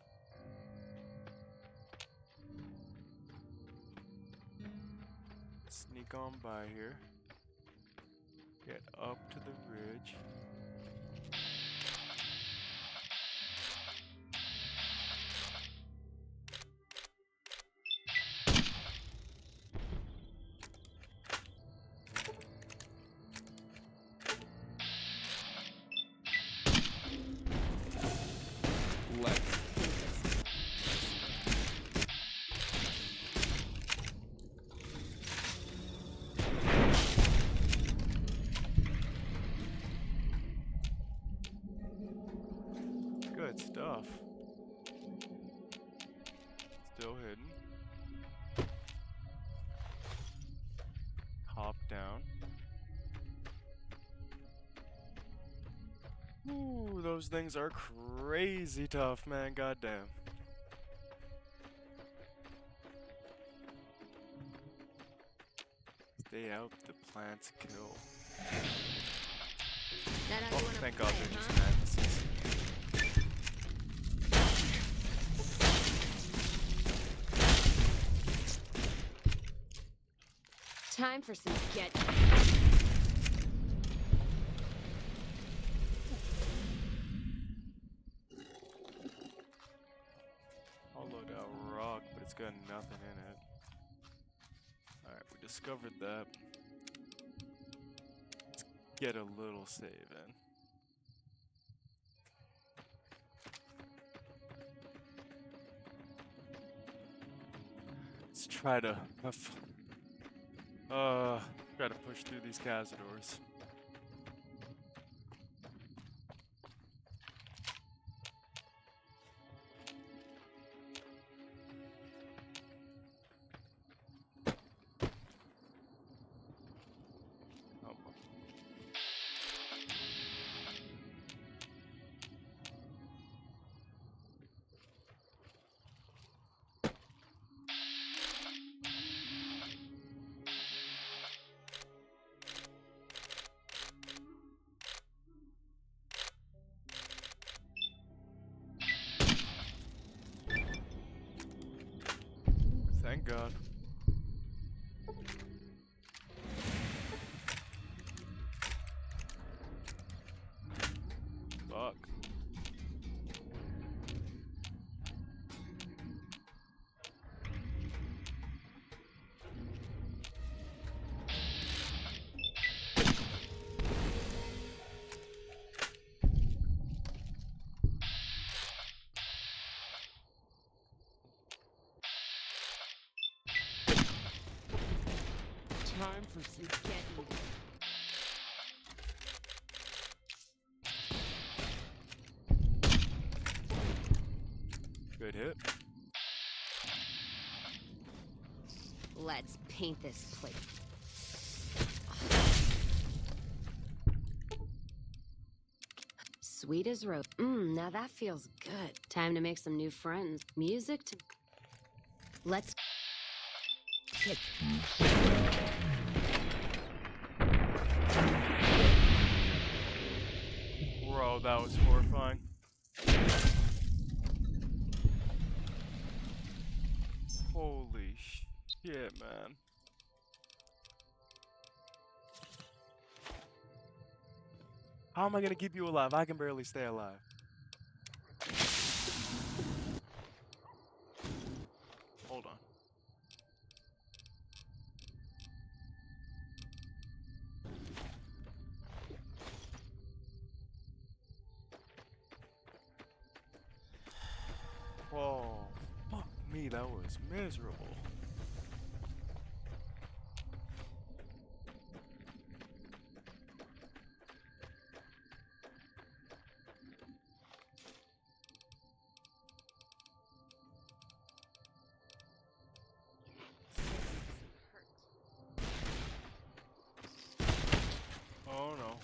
Sneak on by here. Get up to the ridge. Good stuff. Still hidden. Hop down. Ooh, those things are crazy tough, man. Goddamn. Stay out, the plants kill. Oh, thank God they're just mantises. Time for some get. Hollowed out rock, but it's got nothing in it. Alright, we discovered that. Let's get a little save in. Let's try to try to push through these cazadors. Thank God. Fuck. Time for some getting. Good hit. Let's paint this plate. Sweet as rose. Now that feels good. Time to make some new friends. Music to... Let's... Hit. Bro, that was horrifying. Holy shit, man. How am I gonna keep you alive? I can barely stay alive. Hold on. Whoa. Fuck me, that was miserable. Oh no.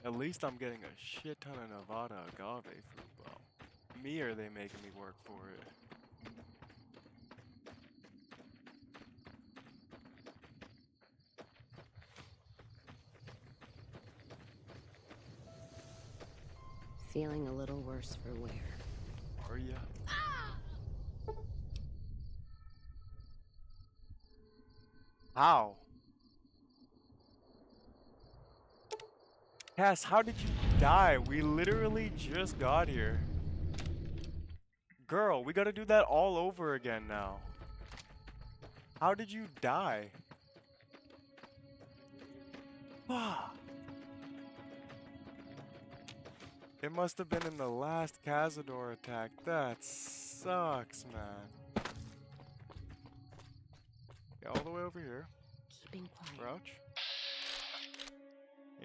At least I'm getting a shit ton of Nevada agave fruit. Well, me or they making me work for it? Feeling a little worse for wear. Are ya? How? Cass, how did you die? We literally just got here. Girl, we gotta do that all over again now. How did you die? It must have been in the last Cazador attack. That sucks, man. Yeah, all the way over here. Keeping quiet. Crouch.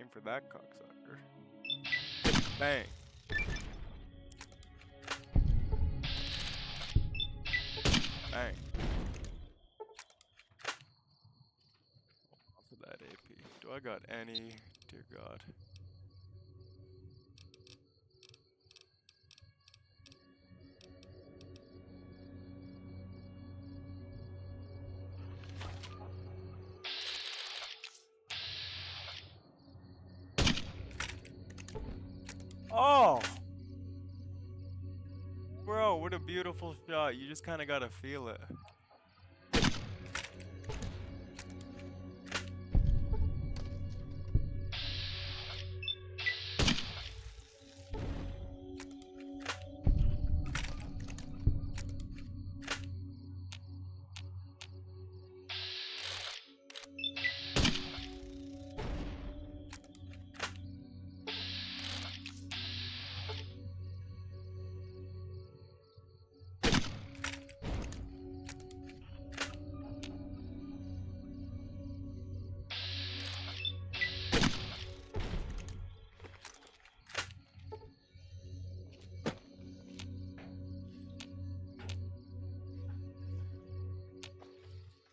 Aim for that cocksucker. Bang. Bang. Off of that AP. Do I got any? Dear God. Oh! Bro, what a beautiful shot. You just kind of gotta feel it.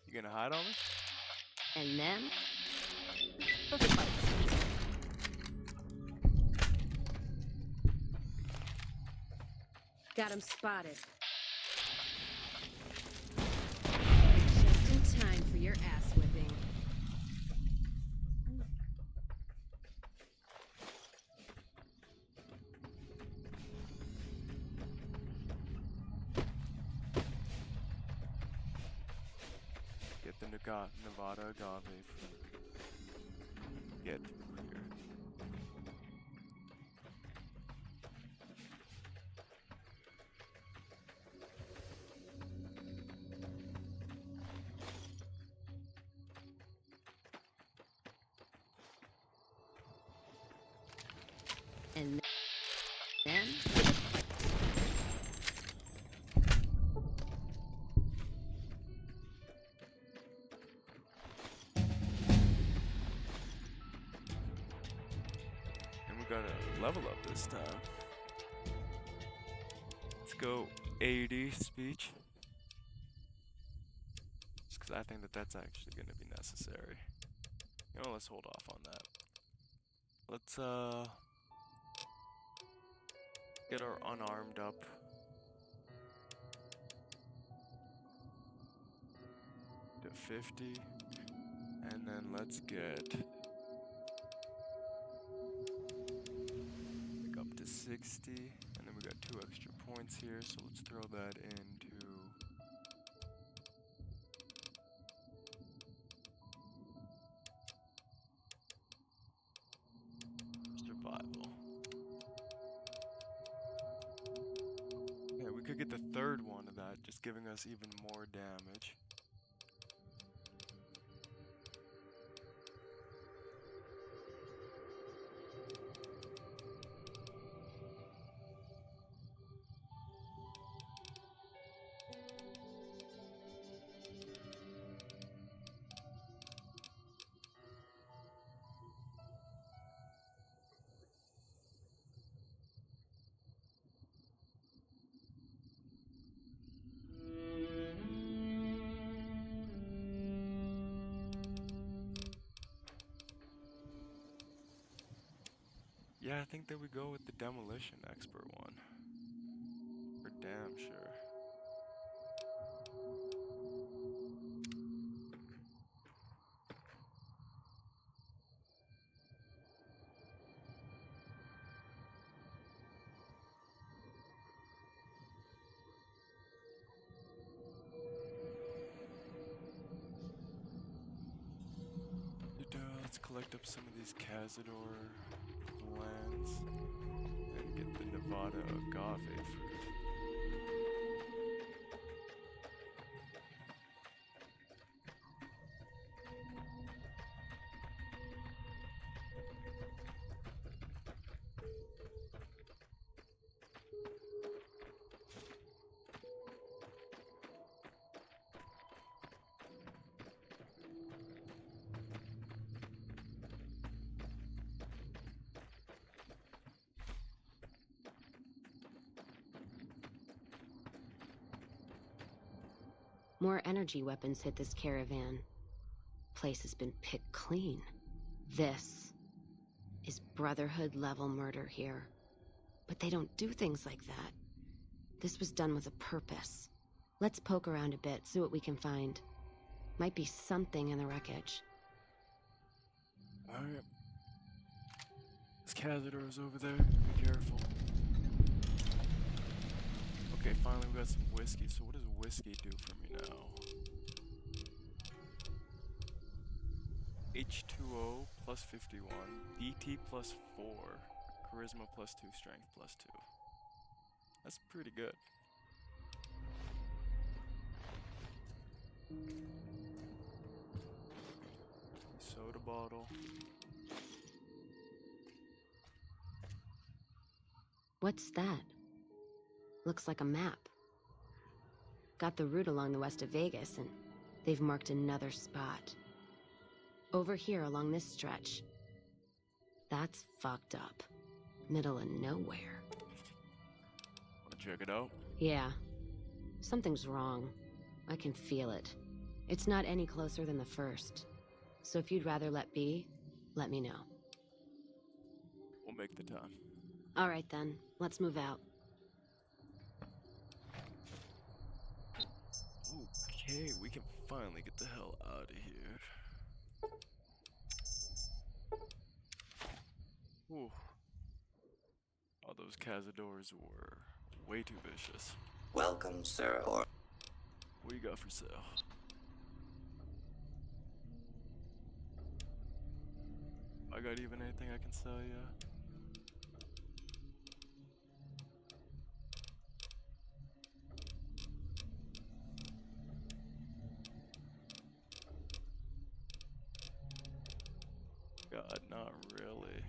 You gonna hide on me? And then, the fight. Got him spotted. Just in time for your ass whipping. Get the Nevada agave fruit. Get through here. And then, And we gotta level up this time. Let's go 80 speech. Just because I think that that's actually gonna be necessary. You know, let's hold off on that. Let's Get our unarmed up. To 50. And then let's get like up to 60. And then we got 2 extra points here, so let's throw that into survival. Yeah, we could get the 3rd one of that, just giving us even more damage. Yeah, I think that we go with the demolition expert one. For damn sure. Let's collect up some of these Cazador lands and get the Nevada agave fruit. More energy weapons hit this caravan. Place has been picked clean. This is Brotherhood level murder here. But they don't do things like that. This was done with a purpose. Let's poke around a bit, see what we can find. Might be something in the wreckage. Alright. This Cazador's over there. Be careful. Okay, finally we got some whiskey. So what does whiskey do for me now? H2O plus 51, BT plus 4, Charisma plus 2, Strength plus 2. That's pretty good. Soda bottle. What's that? Looks like a map. Got the route along the west of Vegas, and they've marked another spot. Over here along this stretch. That's fucked up. Middle of nowhere. Wanna check it out? Yeah. Something's wrong. I can feel it. It's not any closer than the first. So if you'd rather let be, let me know. We'll make the time. All right then, let's move out. Okay, we can finally get the hell out of here. Whew. All those Cazadors were way too vicious. Welcome, sir. What do you got for sale? I got even anything I can sell ya? God, not really.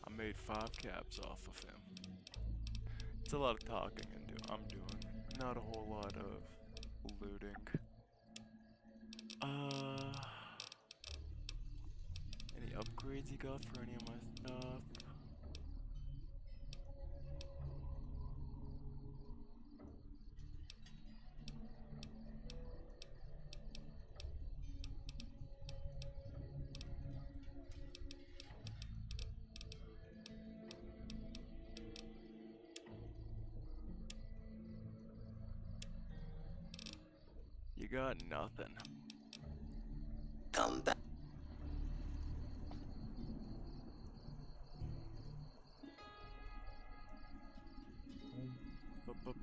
I made 5 caps off of him. It's a lot of talking I'm doing. Not a whole lot of looting. Any upgrades you got for any of my stuff? got nothing. Come back. Let's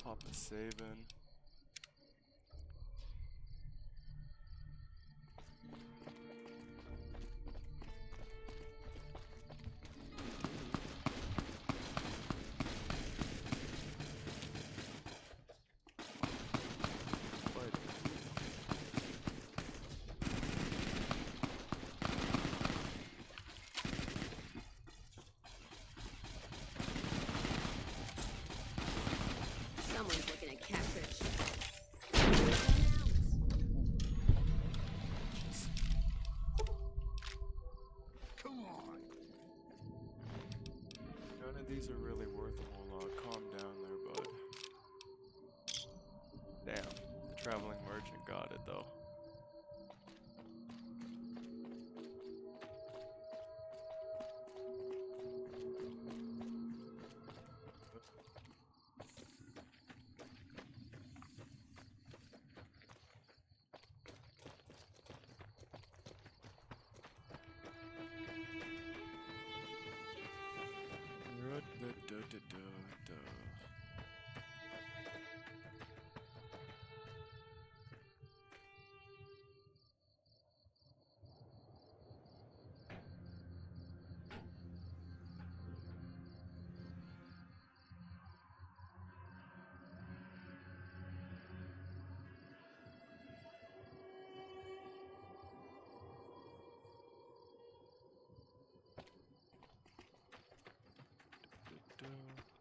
pop a save in. Someone's looking at catfish. Come on. None of these are really worth a whole lot. Calm down there, bud. Damn, the traveling merchant got it though.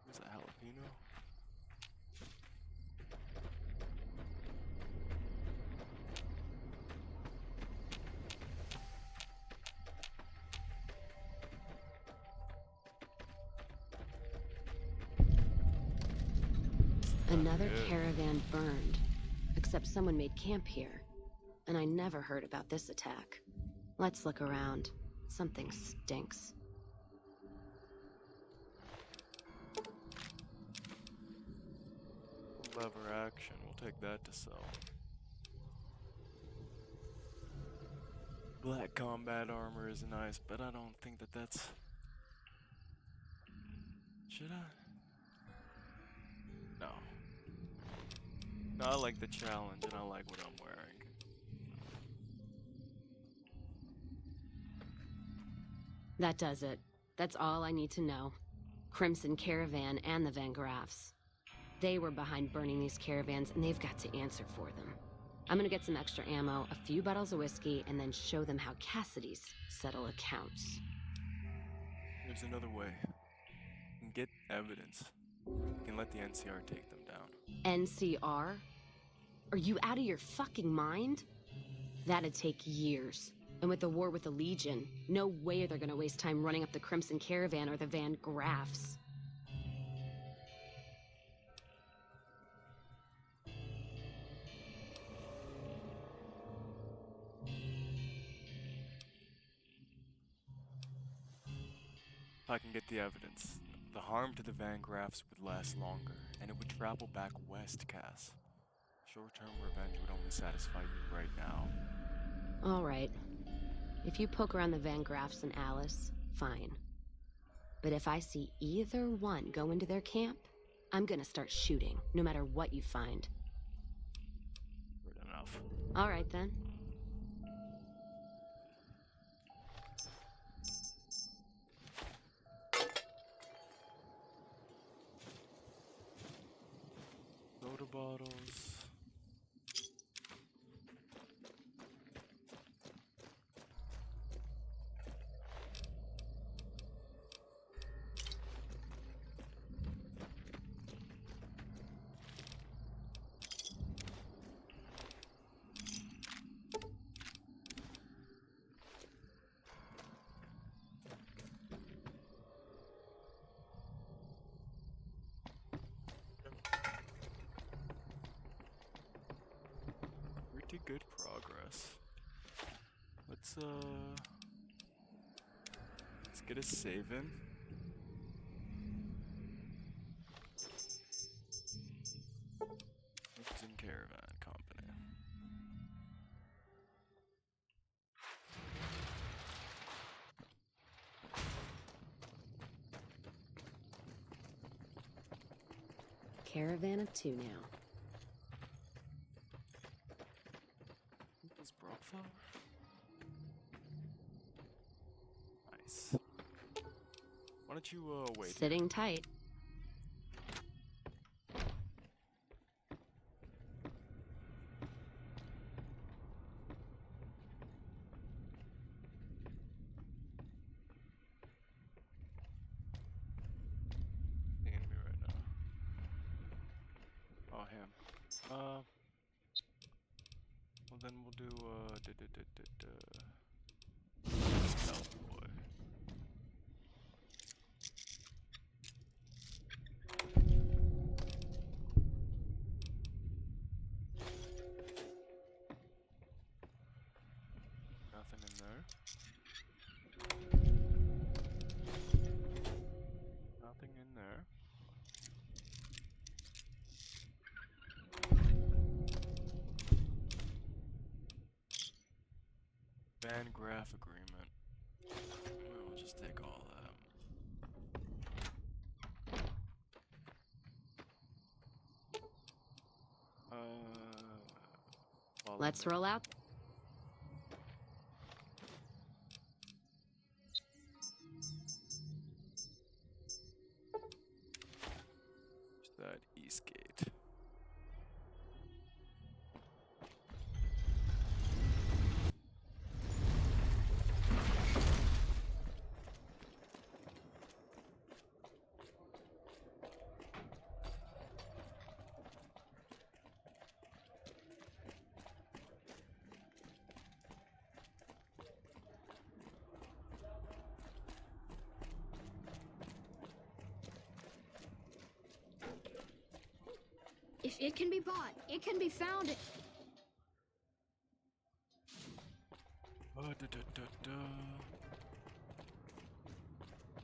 Where's that jalapeno? Another caravan burned. Except someone made camp here. And I never heard about this attack. Let's look around. Something stinks. Lever action, we'll take that to sell. Black combat armor is nice, but I don't think that that's... Should I? No. No, I like the challenge and I like what I'm wearing. That does it. That's all I need to know. Crimson Caravan and the Van Graffs. They were behind burning these caravans, and they've got to answer for them. I'm gonna get some extra ammo, a few bottles of whiskey, and then show them how Cassidy's settle accounts. There's another way. You can get evidence. You can let the NCR take them down. NCR? Are you out of your fucking mind? That'd take years. And with the war with the Legion, no way they're gonna waste time running up the Crimson Caravan or the Van Graffs. If I can get the evidence, the harm to the Van Graffs would last longer, and it would travel back west, Cass. Short-term revenge would only satisfy you right now. All right. If you poke around the Van Graffs and Alice, fine. But if I see either one go into their camp, I'm gonna start shooting, no matter what you find. Good enough. All right, then. Soda bottles. Pretty good progress. Let's get a save in. caravan of two now. This broke flower. Nice. Why don't you wait? Sitting tight. The enemy right now. Oh, him. Well then we'll do stealth boy. Nothing in there. Nothing in there. Ban graph agreement. We'll just take all that. Let's roll out. That east gate. If it can be bought, it can be found.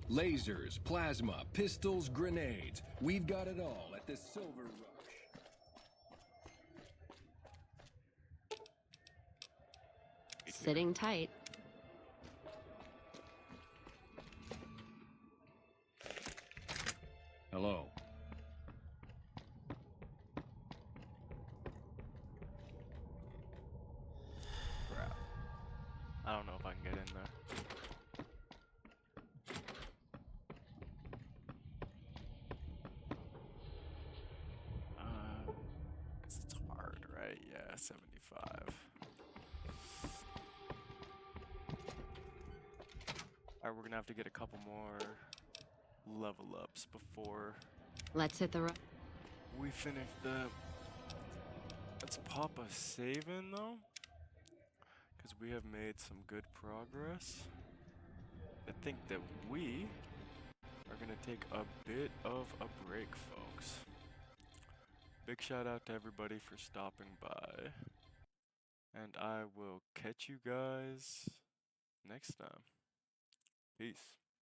Lasers, plasma, pistols, grenades. We've got it all at the Silver Rush. Sitting tight. Hello. Crap. I don't know if I can get in there. Cause it's hard, right? Yeah, 75. Alright, we're gonna have to get a couple more level ups before Let's hit the road. we finish the... Let's pop a save in though, because we have made some good progress. I think that we are gonna take a bit of a break, folks. Big shout out to everybody for stopping by, and I will catch you guys next time. Peace.